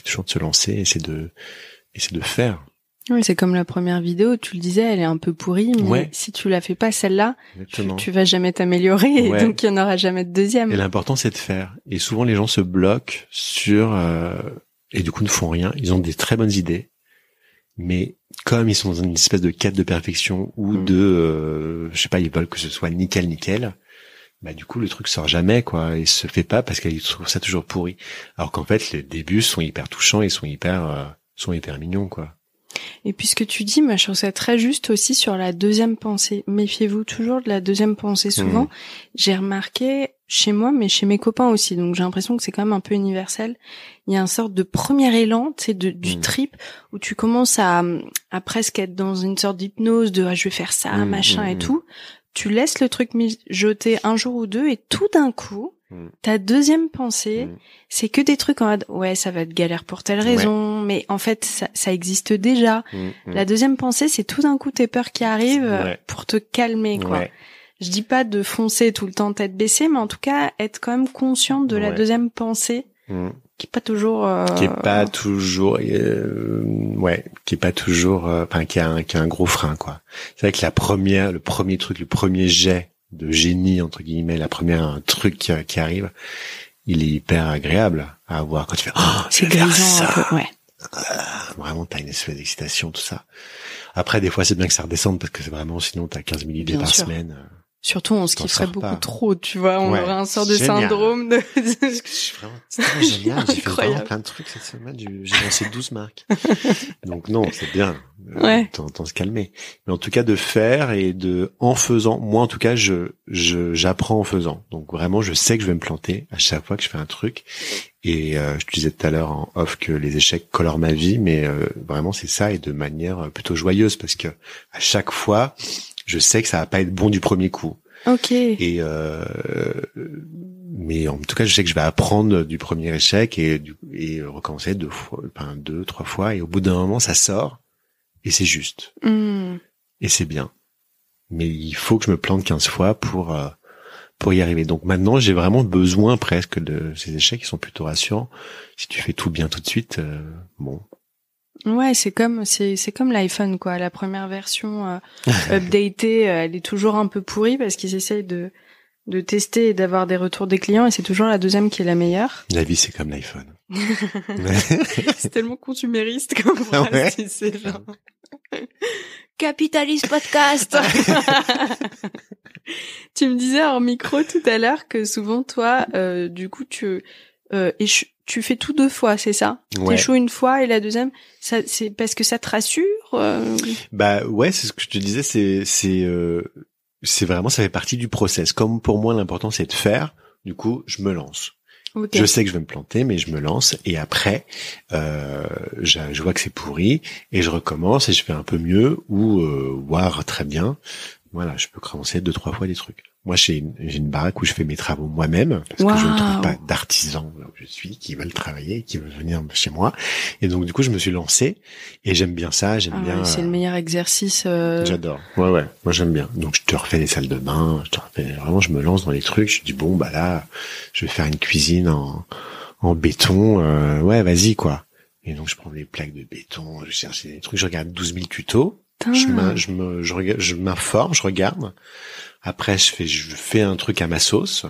toujours de se lancer et c'est de faire. Oui, c'est comme la première vidéo, tu le disais, elle est un peu pourrie, mais si tu la fais pas celle-là, tu vas jamais t'améliorer et donc il y en aura jamais de deuxième. Et l'important, c'est de faire. Et souvent, les gens se bloquent sur et du coup ne font rien. Ils ont des très bonnes idées, mais comme ils sont dans une espèce de quête de perfection ou de je sais pas, ils veulent que ce soit nickel, bah du coup le truc sort jamais, quoi, et se fait pas parce qu'ils trouvent ça toujours pourri. Alors qu'en fait les débuts sont hyper touchants et sont hyper mignons, quoi. Et puis ce que tu dis, moi je trouve ça très juste aussi sur la deuxième pensée. Méfiez-vous toujours de la deuxième pensée. Souvent, j'ai remarqué chez moi, mais chez mes copains aussi, donc j'ai l'impression que c'est quand même un peu universel. Il y a une sorte de premier élan, tu sais, du trip, où tu commences à presque être dans une sorte d'hypnose de je vais faire ça, machin et tout. Tu laisses le truc mijoter un jour ou deux et tout d'un coup, ta deuxième pensée, c'est que des trucs en mode ouais, ça va être galère pour telle raison, mais en fait ça existe déjà. La deuxième pensée, c'est tout d'un coup tes peurs qui arrivent pour te calmer, quoi. Je dis pas de foncer tout le temps tête baissée, mais en tout cas être quand même consciente de la deuxième pensée qui est pas toujours qui a un gros frein, quoi. C'est vrai que le premier jet de génie entre guillemets, un truc qui arrive, il est hyper agréable à avoir quand tu fais c'est grisant un peu, vraiment t'as une espèce d'excitation, tout ça. Après des fois c'est bien que ça redescende parce que c'est vraiment, sinon t'as 15 000 idées par semaine. Surtout, on se kifferait beaucoup trop, tu vois. On aurait un sort de syndrome de... C'est vraiment génial. J'ai fait vraiment plein de trucs cette semaine. J'ai lancé 12 marques. Donc non, c'est bien. T'en se calmer. Mais en tout cas, de faire et en faisant. Moi, en tout cas, j'apprends en faisant. Donc vraiment, je sais que je vais me planter à chaque fois que je fais un truc. Et je te disais tout à l'heure en off que les échecs colorent ma vie, mais vraiment c'est ça, et de manière plutôt joyeuse, parce que à chaque fois, je sais que ça va pas être bon du premier coup. Ok. Et mais en tout cas, je sais que je vais apprendre du premier échec et recommencer 2, 3 fois, et au bout d'un moment, ça sort et c'est juste. Et c'est bien. Mais il faut que je me plante 15 fois pour y arriver. Donc maintenant, j'ai vraiment besoin presque de ces échecs qui sont plutôt rassurants. Si tu fais tout bien tout de suite, bon. Ouais, c'est comme l'iPhone, quoi. La première version updatée, elle est toujours un peu pourrie parce qu'ils essayent de tester et d'avoir des retours des clients, et c'est toujours la deuxième qui est la meilleure. La vie, c'est comme l'iPhone. C'est tellement consumériste comme phrase, tu sais, genre. Capitaliste podcast. Tu me disais hors micro tout à l'heure que souvent toi, du coup, tu fais tout 2 fois, c'est ça? T'échoues une fois et la deuxième, ça, c'est parce que ça te rassure? Bah ouais, c'est ce que je te disais, c'est vraiment, ça fait partie du process. Comme pour moi, l'important c'est de faire. Du coup, je me lance. Okay. Je sais que je vais me planter, mais je me lance, et après, je vois que c'est pourri et je recommence et je fais un peu mieux ou voire très bien. Voilà, je peux commencer 2-3 fois des trucs. Moi, j'ai une baraque où je fais mes travaux moi-même, parce que je ne trouve pas d'artisans là où je suis qui veulent travailler, qui veulent venir chez moi. Et donc, du coup, je me suis lancé et j'aime bien ça. Bien. C'est le meilleur exercice. J'adore. Ouais. Moi, j'aime bien. Donc, je te refais les salles de bain. Vraiment, je me lance dans les trucs. Je dis bon, bah là, je vais faire une cuisine en béton. Ouais, vas-y, quoi. Et donc, je prends des plaques de béton. Je cherche des trucs. Je regarde 12 000 tutos. Je m'informe, je regarde. Après, je fais un truc à ma sauce.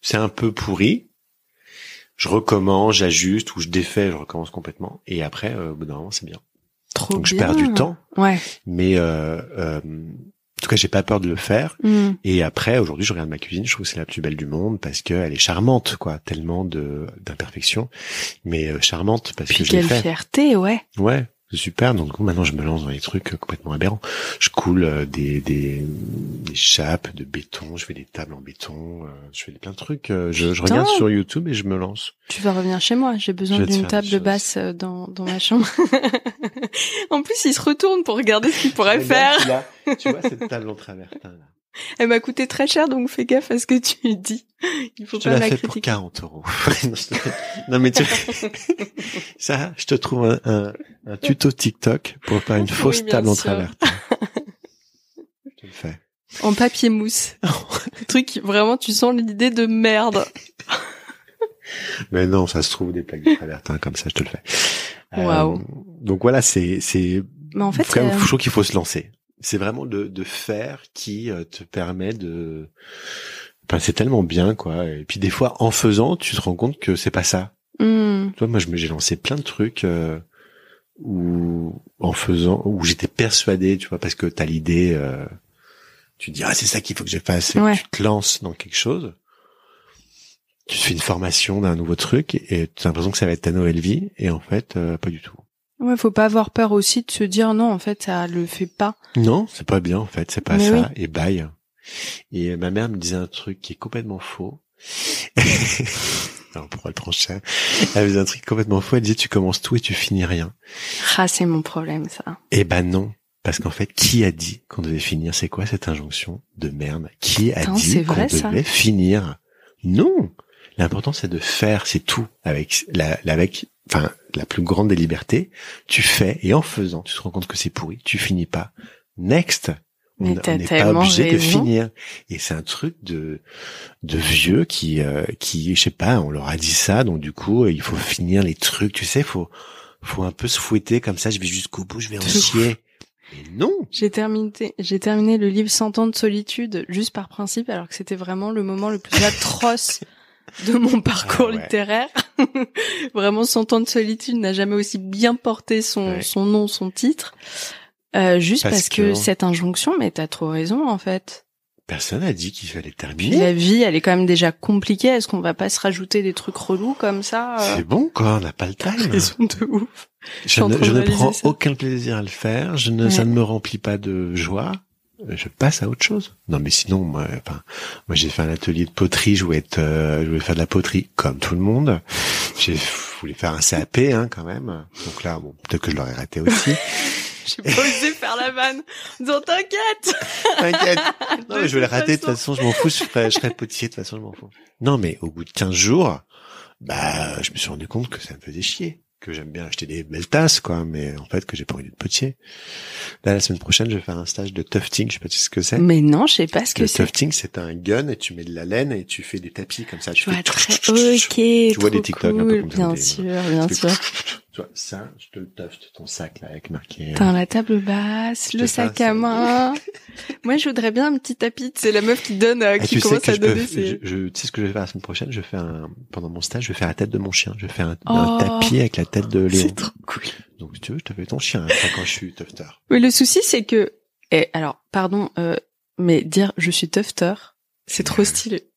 C'est un peu pourri. je recommence, j'ajuste ou je défais, je recommence complètement. Et après, au bout d'un moment, c'est bien. Trop Donc bien. je perds du temps. Ouais. Mais en tout cas, j'ai pas peur de le faire. Et après, aujourd'hui, je regarde ma cuisine, je trouve que c'est la plus belle du monde parce que elle est charmante, quoi. Tellement d'imperfections, mais charmante parce Puis que je l'ai fait. quelle fierté, ouais. Ouais, c'est super. Donc maintenant, je me lance dans des trucs complètement aberrants. Je coule des chapes de béton, je fais des tables en béton, je fais plein de trucs. Je regarde sur YouTube et je me lance. Tu vas revenir chez moi, j'ai besoin d'une table de basse dans ma chambre. En plus, il se retourne pour regarder ce qu'il pourrait faire. Tu vois cette table en travertin là. Elle m'a coûté très cher, donc fais gaffe à ce que tu dis. Il faut pas la critiquer. Je te l'ai fait pour 40 €. Non mais ça, je te trouve un tuto TikTok pour faire une fausse table en travertin. Je te le fais. En papier mousse. Le truc, vraiment, tu sens l'idée de merde. Mais non, ça se trouve des plaques de travertin comme ça, je te le fais. Waouh. Donc voilà, c'est. Mais en fait, quand même, je trouve qu'il faut se lancer. C'est vraiment de faire qui te permet de. Enfin, c'est tellement bien, quoi. Et puis des fois, en faisant, tu te rends compte que c'est pas ça. Tu vois, moi, j'ai lancé plein de trucs où j'étais persuadé, tu vois, parce que t'as l'idée, tu te dis c'est ça qu'il faut que je fasse. Et tu te lances dans quelque chose. Tu fais une formation d'un nouveau truc et tu as l'impression que ça va être ta nouvelle vie. Et en fait, pas du tout. Ouais, faut pas avoir peur aussi de se dire non, en fait, ça le fait pas. Non, c'est pas bien, en fait, c'est pas ça. Oui. Et bye. Et ma mère me disait un truc qui est complètement faux. Alors, pourquoi le trancher? Elle me disait un truc complètement faux. Elle disait, tu commences tout et tu finis rien. Ah, c'est mon problème, ça. Eh ben non. Parce qu'en fait, qui a dit qu'on devait finir? C'est quoi cette injonction de merde? Qui a dit qu'on devait finir? Non. L'important, c'est de faire, c'est tout. Avec la plus grande des libertés, tu fais, et en faisant, tu te rends compte que c'est pourri, tu finis pas. Next. On n'est pas obligé de finir. Et c'est un truc de vieux qui, je sais pas, on leur a dit ça, donc du coup, il faut finir les trucs, tu sais, faut un peu se fouetter comme ça, je vais jusqu'au bout, je vais en chier. Mais non. J'ai terminé le livre 100 ans de solitude juste par principe, alors que c'était vraiment le moment le plus atroce de mon parcours littéraire. Vraiment, 100 ans de solitude n'a jamais aussi bien porté son nom, son titre. Juste parce que cette injonction, mais t'as trop raison, en fait. Personne n'a dit qu'il fallait terminer. Puis la vie, elle est quand même déjà compliquée. Est-ce qu'on va pas se rajouter des trucs relous comme ça? C'est bon, quoi. On n'a pas le time. Raison de ouf. Je ne prends aucun plaisir à le faire. Ça ne me remplit pas de joie. Je passe à autre chose. Non, mais sinon, moi, j'ai fait un atelier de poterie. Je voulais faire de la poterie comme tout le monde. Je voulais faire un CAP, quand même. Donc là, bon, peut-être que je l'aurais raté aussi. J'ai pas osé faire la vanne. Donc t'inquiète. Non, mais je vais le rater. De toute façon, je m'en fous. Je serai potier. De toute façon, je m'en fous. Non, mais au bout de 15 jours, je me suis rendu compte que ça me faisait chier. Que j'aime bien acheter des belles tasses, quoi, mais en fait, que j'ai pas envie d'être potier. Là, la semaine prochaine, je vais faire un stage de tufting. Je sais pas ce que c'est. Mais non, je sais pas ce que c'est. Le tufting, c'est un gun et tu mets de la laine et tu fais des tapis comme ça. Tu vois des TikTok cool. un peu comme bien sûr, bien sûr. Tu vois, ça, je te le tufte, ton sac, là, avec marqué. T'as la table basse, le sac à main. Moi, je voudrais bien un petit tapis. C'est la meuf qui donne, qui commence à donner ses... Tu sais ce que je vais faire la semaine prochaine? Pendant mon stage, je vais faire la tête de mon chien. Je vais faire un tapis avec la tête de Léon. C'est trop cool. Donc, si tu veux, je te fais ton chien, quand je suis tufter. Oui, le souci, c'est que, alors, pardon, mais dire je suis tufter, c'est trop stylé.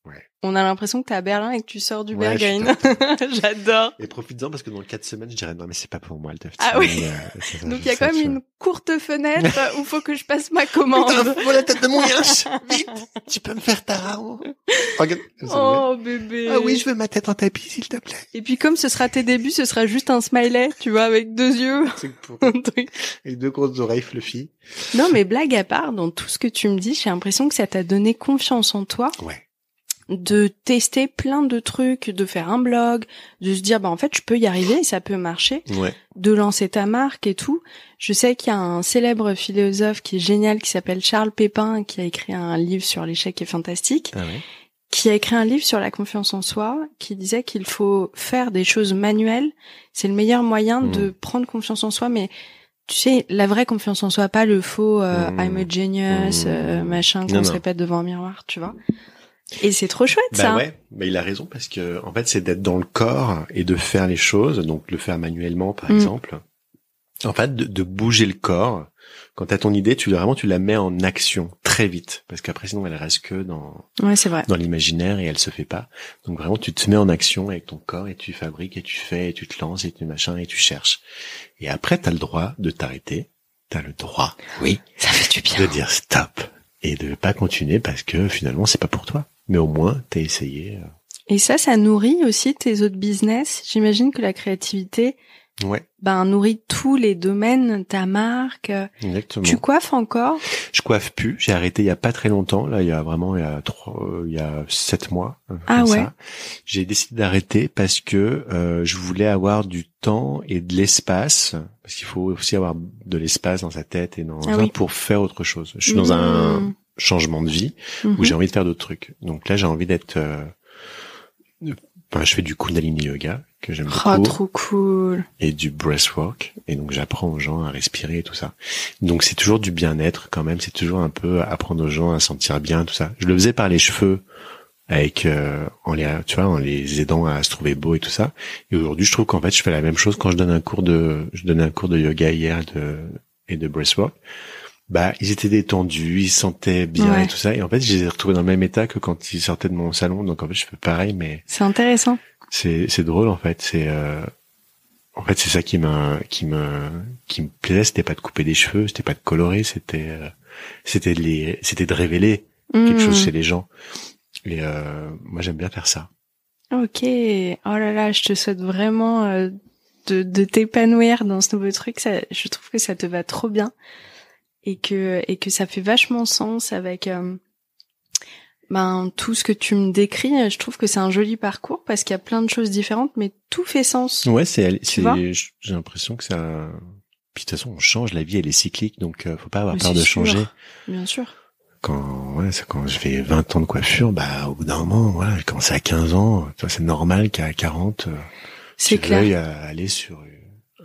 Ouais. On a l'impression que t'es à Berlin et que tu sors du Berghain. J'adore. Et profite-en parce que dans 4 semaines, je dirais non, mais c'est pas pour moi le tufting. Ah oui. Donc il y a quand même une courte fenêtre où faut que je passe ma commande. Putain, la tête de mon yinche. Vite, tu peux me faire ta raro. Regarde. Oh bébé. Ah oui, je veux ma tête en tapis, s'il te plaît. Et puis comme ce sera tes débuts, ce sera juste un smiley, tu vois, avec 2 yeux. Et 2 grosses oreilles fluffy. Non, mais blague à part, dans tout ce que tu me dis, j'ai l'impression que ça t'a donné confiance en toi. Ouais. De tester plein de trucs, de faire un blog, de se dire en fait je peux y arriver et ça peut marcher, de lancer ta marque et tout. Je sais qu'il y a un célèbre philosophe qui est génial qui s'appelle Charles Pépin qui a écrit un livre sur l'échec qui est fantastique, qui a écrit un livre sur la confiance en soi, qui disait qu'il faut faire des choses manuelles, c'est le meilleur moyen de prendre confiance en soi, mais tu sais, la vraie confiance en soi, pas le faux I'm a genius, machin qu'on se répète devant un miroir, tu vois. Et c'est trop chouette, ça. Ouais, bah il a raison parce que en fait c'est d'être dans le corps et de faire les choses, donc le faire manuellement par exemple. En fait, de bouger le corps. Quand t'as ton idée, tu la mets en action très vite, parce qu'après sinon elle reste que c'est vrai. dans l'imaginaire et elle se fait pas. Donc vraiment, tu te mets en action avec ton corps et tu fabriques et tu fais et tu te lances et tu machin et tu cherches. Et après, t'as le droit de t'arrêter. T'as le droit, oui, ça fait du bien, de dire stop et de pas continuer parce que finalement c'est pas pour toi. Mais au moins t'as essayé. Et ça nourrit aussi tes autres business. J'imagine que la créativité. Ouais. Nourrit tous les domaines, ta marque. Exactement. Tu coiffes encore? Je coiffe plus. J'ai arrêté il y a pas très longtemps. Là, il y a 7 mois. Ah ouais. Ça. J'ai décidé d'arrêter parce que je voulais avoir du temps et de l'espace. Parce qu'il faut aussi avoir de l'espace dans sa tête et pour faire autre chose. Je suis dans un changement de vie où j'ai envie de faire d'autres trucs. Donc là, j'ai envie d'être. Je fais du Kundalini Yoga que j'aime beaucoup. Oh, trop cool. Et du breathwork. Et donc, j'apprends aux gens à respirer et tout ça. Donc, c'est toujours du bien-être quand même. C'est toujours un peu apprendre aux gens à se sentir bien, tout ça. Je le faisais par les cheveux avec, en les aidant à se trouver beau et tout ça. Et aujourd'hui, je trouve qu'en fait, je fais la même chose quand je donnais un cours de yoga hier et de breathwork. Ils étaient détendus, ils se sentaient bien et tout ça. Et en fait, je les ai retrouvés dans le même état que quand ils sortaient de mon salon. Donc, en fait, je fais pareil, mais. C'est intéressant. C'est drôle, en fait. C'est ça qui me plaisait. C'était pas de couper des cheveux, c'était pas de colorer, c'était de révéler quelque chose chez les gens. Et, moi, j'aime bien faire ça. Ok. Oh là là, je te souhaite vraiment, de t'épanouir dans ce nouveau truc. Ça, je trouve que ça te va trop bien. Et que ça fait vachement sens avec tout ce que tu me décris. Je trouve que c'est un joli parcours parce qu'il y a plein de choses différentes, mais tout fait sens. Ouais, j'ai l'impression que ça. Puis de toute façon, on change. La vie, elle est cyclique, donc faut pas avoir peur de changer. Bien sûr. Quand je fais 20 ans de coiffure, au bout d'un moment, voilà, j'ai commencé à 15 ans. C'est normal qu'à 40, c'est tu clair. veuilles aller sur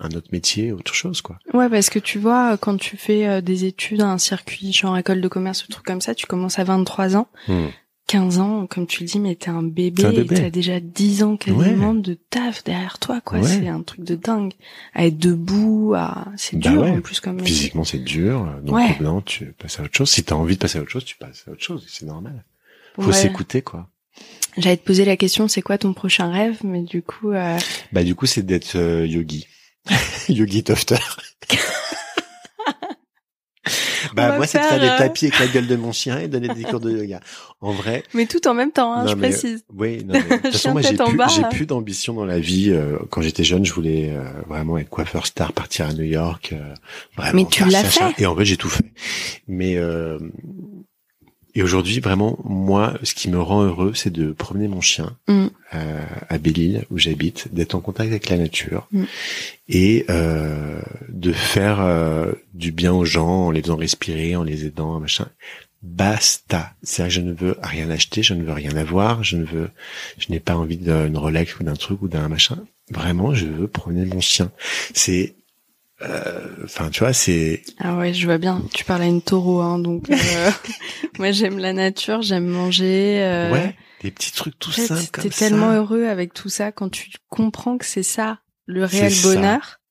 un autre métier, autre chose, quoi. Ouais, parce que tu vois, quand tu fais des études à un circuit, genre école de commerce ou truc comme ça, tu commences à 23 ans, 15 ans, comme tu le dis, mais t'es un bébé. Et t'as déjà 10 ans quasiment de taf derrière toi, quoi. Ouais. C'est un truc de dingue. À être debout, c'est dur, en plus, comme physiquement, c'est dur. Donc, maintenant, tu passes à autre chose. Si t'as envie de passer à autre chose, tu passes à autre chose. C'est normal. Faut s'écouter, quoi. J'allais te poser la question, c'est quoi ton prochain rêve? Mais du coup, du coup, c'est d'être yogi. Yogi Tofter. Moi, c'est de faire des tapis avec la gueule de mon chien et donner des cours de yoga. En vrai. Mais tout en même temps, je précise. Oui, non, mais de toute façon, moi, j'ai plus d'ambition dans la vie. Quand j'étais jeune, je voulais vraiment être coiffeur star, partir à New York. Vraiment. Mais tu l'as fait. Et en fait, j'ai tout fait. Mais et aujourd'hui, vraiment, moi, ce qui me rend heureux, c'est de promener mon chien à Belle-Île, où j'habite, d'être en contact avec la nature et de faire du bien aux gens en les faisant respirer, en les aidant, machin. Basta. C'est-à-dire que je ne veux rien acheter, je ne veux rien avoir, je n'ai pas envie d'une Rolex ou d'un truc ou d'un machin. Vraiment, je veux promener mon chien. C'est tu vois, c'est... Ah ouais, je vois bien. Tu parles à une taureau, donc moi j'aime la nature, j'aime manger. Ouais, des petits trucs tout simples comme ça. T'es tellement heureux avec tout ça quand tu comprends que c'est ça, le réel bonheur.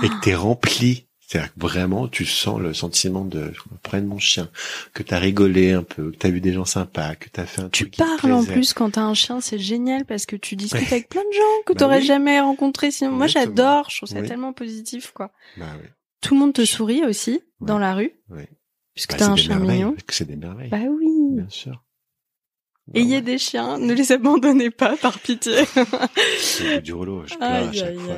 Et que t'es rempli. C'est-à-dire que vraiment, tu sens le sentiment de prendre mon chien, que t'as rigolé un peu, que t'as vu des gens sympas, que t'as fait un truc qui te plaisait. Tu parles en plus quand t'as un chien, c'est génial parce que tu discutes avec plein de gens que t'aurais jamais rencontrés sinon. Moi, j'adore, je trouve ça tellement positif, quoi. Tout le monde te sourit aussi dans la rue. Puisque t'as un chien mignon. Parce que c'est des merveilles. Bah oui. Bien sûr. Ayez des chiens, ne les abandonnez pas, par pitié. C'est le bout du rouleau, je pleure à chaque fois.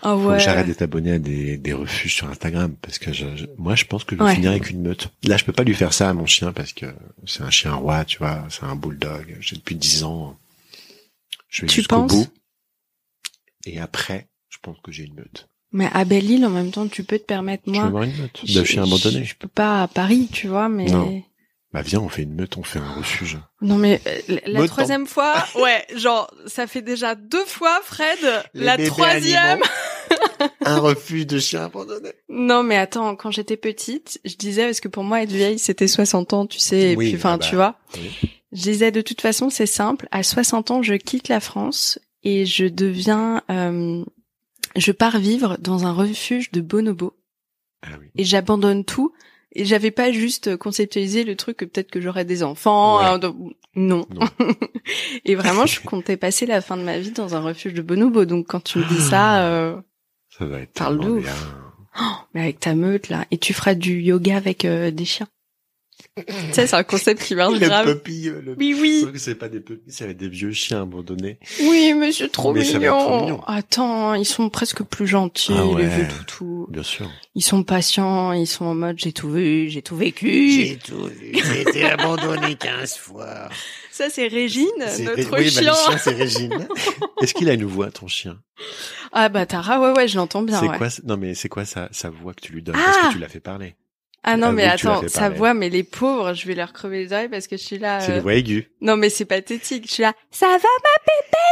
Ah ouais. Faut que j'arrête d'être abonné à des refuges sur Instagram parce que moi je pense que je vais finir avec une meute. Là je peux pas lui faire ça à mon chien parce que c'est un chien roi, tu vois, c'est un bulldog. J'ai depuis 10 ans. Je vais jusqu'au bout. Et après, je pense que j'ai une meute. Mais à Belle-Île en même temps, tu peux te permettre moi. Je vais avoir une meute de chiens abandonnés. Je peux pas à Paris, tu vois, mais non. Viens, on fait une meute, on fait un refuge. Non mais la troisième fois, genre ça fait déjà 2 fois Fred, la troisième. Un refuge de chiens abandonnés. Non mais attends, quand j'étais petite, je disais parce que pour moi être vieille c'était 60 ans, tu sais, et puis tu vois. Oui. Je disais, de toute façon, c'est simple. À 60 ans, je quitte la France et je pars vivre dans un refuge de bonobos. Ah oui. Et j'abandonne tout. Et j'avais pas juste conceptualisé le truc que peut-être que j'aurais des enfants. Ouais. Non. Et vraiment, je comptais passer la fin de ma vie dans un refuge de bonobos. Donc quand tu me dis ça va être parle de ouf. bien. Oh, mais avec ta meute là. Et tu feras du yoga avec des chiens. Tu sais, c'est un concept qui marche grave. Oui. Sauf que c'est pas des pupilles, ça va être des vieux chiens à un moment donné. Oui, mais c'est trop Mais ça va être trop mignon. mignon. Attends, ils sont presque plus gentils, Ah ouais. les vieux toutous. Bien sûr. Ils sont patients, ils sont en mode j'ai tout vu, j'ai tout vécu. J'ai tout vu, j'ai été abandonné 15 fois. Ça, c'est Régine, notre Oui, chien. le chien, c'est Régine. Est-ce qu'il a une voix, ton chien? Ah bah Tara, ouais, je l'entends bien. C'est ouais. quoi, non mais c'est quoi sa voix que tu lui donnes? Parce que tu l'as fait parler. Ah non, mais oui, tu l'as attends, fait sa parler. voix, mais les pauvres, je vais leur crever les oreilles parce que je suis là. C'est une voix aiguë. Non, mais c'est pathétique. Je suis là. Ça va,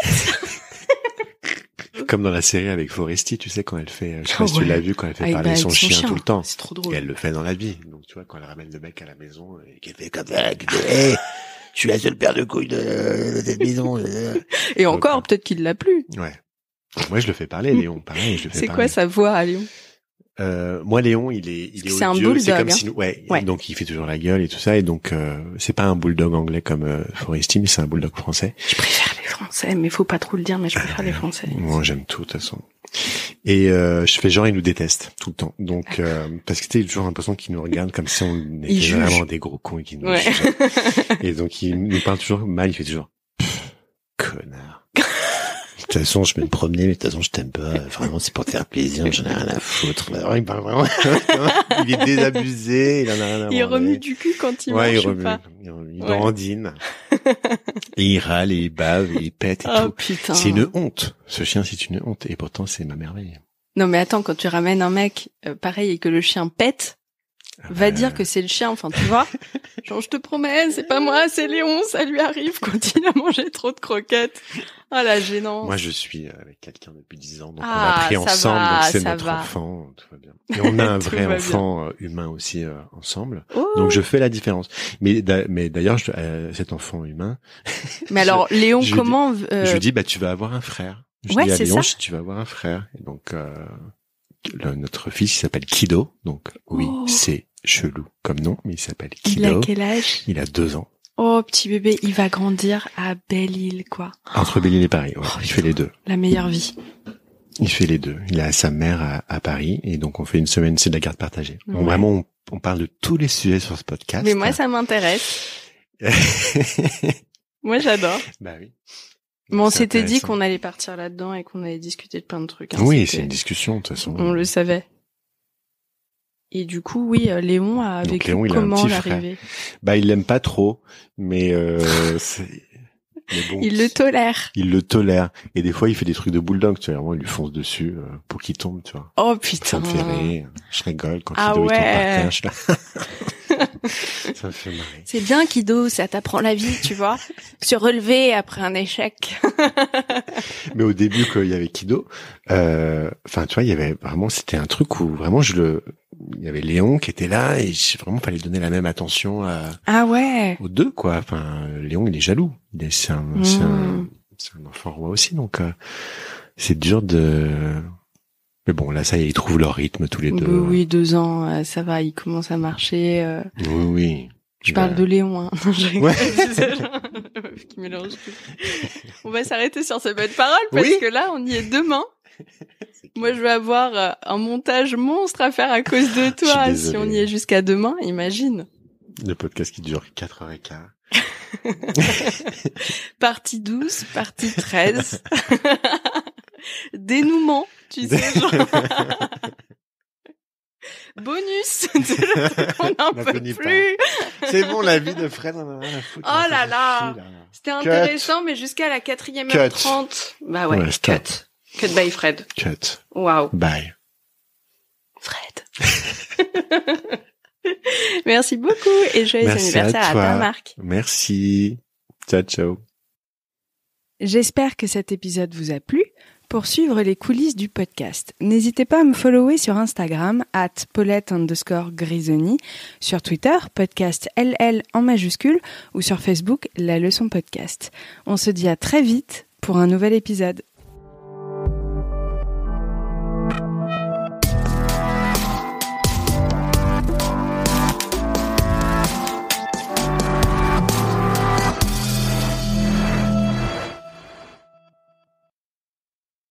Comme dans la série avec Foresti, tu sais, quand elle fait, je sais pas si tu Ouais. l'as vu, quand elle fait Avec- parler avec son chien tout le temps. C'est trop Et drôle. elle le fait dans la vie. Donc, tu vois, quand elle ramène le mec à la maison, et Qui fait comme ça, qui fait, hey, je suis la seule paire de couilles de cette maison. Et encore, peut-être qu'il l'a plu. ouais. Donc, moi, je le fais parler, Léon, pareil, je le fais C'est parler. quoi sa voix à Léon? Moi, Léon, il est C'est un odieux. bulldog, C'est comme hein. si nous, ouais. Ouais. Donc, il fait toujours la gueule et tout ça. Et donc, c'est pas un bulldog anglais comme Foresti, mais c'est un bulldog français. Je préfère les Français, mais faut pas trop le dire, mais je préfère les Français. Moi, j'aime tout, de toute façon. Et je fais genre, il nous déteste tout le temps. Donc, parce que tu sais, il a toujours l'impression qu'il nous regarde comme si on était juge. vraiment des gros cons et qu'il nous Ouais. juge. Et donc, il nous parle toujours mal. Il fait toujours, connard. De toute façon, je vais me promener, mais de toute façon, je t'aime pas. Vraiment, c'est pour te faire plaisir, j'en ai rien à foutre. Alors, il parle vraiment, il est désabusé, il en a rien à Il branler. remue du cul quand il Ouais, il marche ou remue. pas. Il Ouais. dandine. Et il râle, et il bave, et il pète et Oh tout. putain. C'est une honte. Ce chien, c'est une honte. Et pourtant, c'est ma merveille. Non mais attends, quand tu ramènes un mec pareil et que le chien pète, va bah, dire que c'est le chien, enfin tu vois. Genre je te promets, c'est pas moi, c'est Léon, ça lui arrive quand il a mangé trop de croquettes. Ah la gênance. Moi, je suis avec quelqu'un depuis 10 ans, donc Ah, on a pris ça ensemble, va, donc c'est ça notre va. enfant, tout va bien. Et on a un Tout vrai va enfant humain aussi ensemble, Oh. donc je fais la différence. Mais d'ailleurs, cet enfant humain, Mais alors Léon, je lui comment je lui dis, bah tu vas avoir un frère. Je ouais, dis à c'est Léon, ça. tu vas avoir un frère. Et donc notre fils, il s'appelle Kido, donc oui, Oh. c'est chelou comme nom, mais il s'appelle Il a Kido. quel âge? Il a 2 ans. Oh petit bébé, il va grandir à Belle-Île quoi. Entre Belle-Île et Paris, ouais. Il fait les deux. La meilleure vie. Il fait les deux. Il a sa mère à Paris et donc on fait une semaine, c'est de la garde partagée. Ouais. Donc vraiment, on parle de tous les sujets sur ce podcast. Mais moi ça m'intéresse. Moi j'adore. Bah oui. Mais on C'est s'était dit intéressant. qu'on allait partir là-dedans et qu'on allait discuter de plein de trucs. hein. Oui, C'était- c'est une discussion de toute façon. On le savait. Et du coup, oui, Léon a Donc, vécu Léon, il a un comment petit frère. l'arrivée. Bah il l'aime pas trop, mais mais bon, Il le tolère. il le tolère. Et des fois, il fait des trucs de bulldog, tu vois. Vraiment, il lui fonce dessus pour qu'il tombe, tu vois. Oh Ça putain. me fait rire. Je rigole quand Ah il tombe par ouais. terre. Je suis là. Ça me fait marrer. C'est bien, Kido, ça t'apprend la vie, tu vois. Se relever après un échec. Mais au début, quand il y avait Kido, enfin, tu vois, il y avait vraiment, c'était un truc où vraiment il y avait Léon qui était là et vraiment fallait donner la même attention Ah ouais. aux deux, quoi. Enfin, Léon, il est jaloux. C'est un enfant roi aussi, donc c'est dur de. Mais bon, là, ça y est, ils trouvent leur rythme tous les deux. Oui, 2 ans, ça va, il commence à marcher. Oui, oui. Je parle de Léon, hein. Je rigole, Ouais. c'est ça, genre, la meuf qui mélange tout. On va s'arrêter sur ces belles paroles parce Oui. que là, on y est demain. Moi, je vais avoir un montage monstre à faire à cause de toi. suis Si désolé. on y est jusqu'à demain, imagine. Le podcast qui dure 4h15. Partie 12, partie 13. Dénouement, tu sais, genre. Bonus, c'est le truc qu'on n'en peut N'applaudis pas. plus. C'est bon, la vie de Fred, on en a rien à foutre. Oh on là s'en là. fout, C'était intéressant, mais jusqu'à la 4e Cut. heure 30. Bah ouais, Ouais, stop. cut. Cut by Fred. Cut. Waouh. Bye. Fred. Merci beaucoup et joyeux Merci anniversaire à toi. ta marque. Merci. Ciao, ciao. J'espère que cet épisode vous a plu. pour suivre les coulisses du podcast. N'hésitez pas à me follower sur Instagram, @Paulette_Grisoni, sur Twitter, podcast LL en majuscule, ou sur Facebook, La Leçon Podcast. On se dit à très vite pour un nouvel épisode.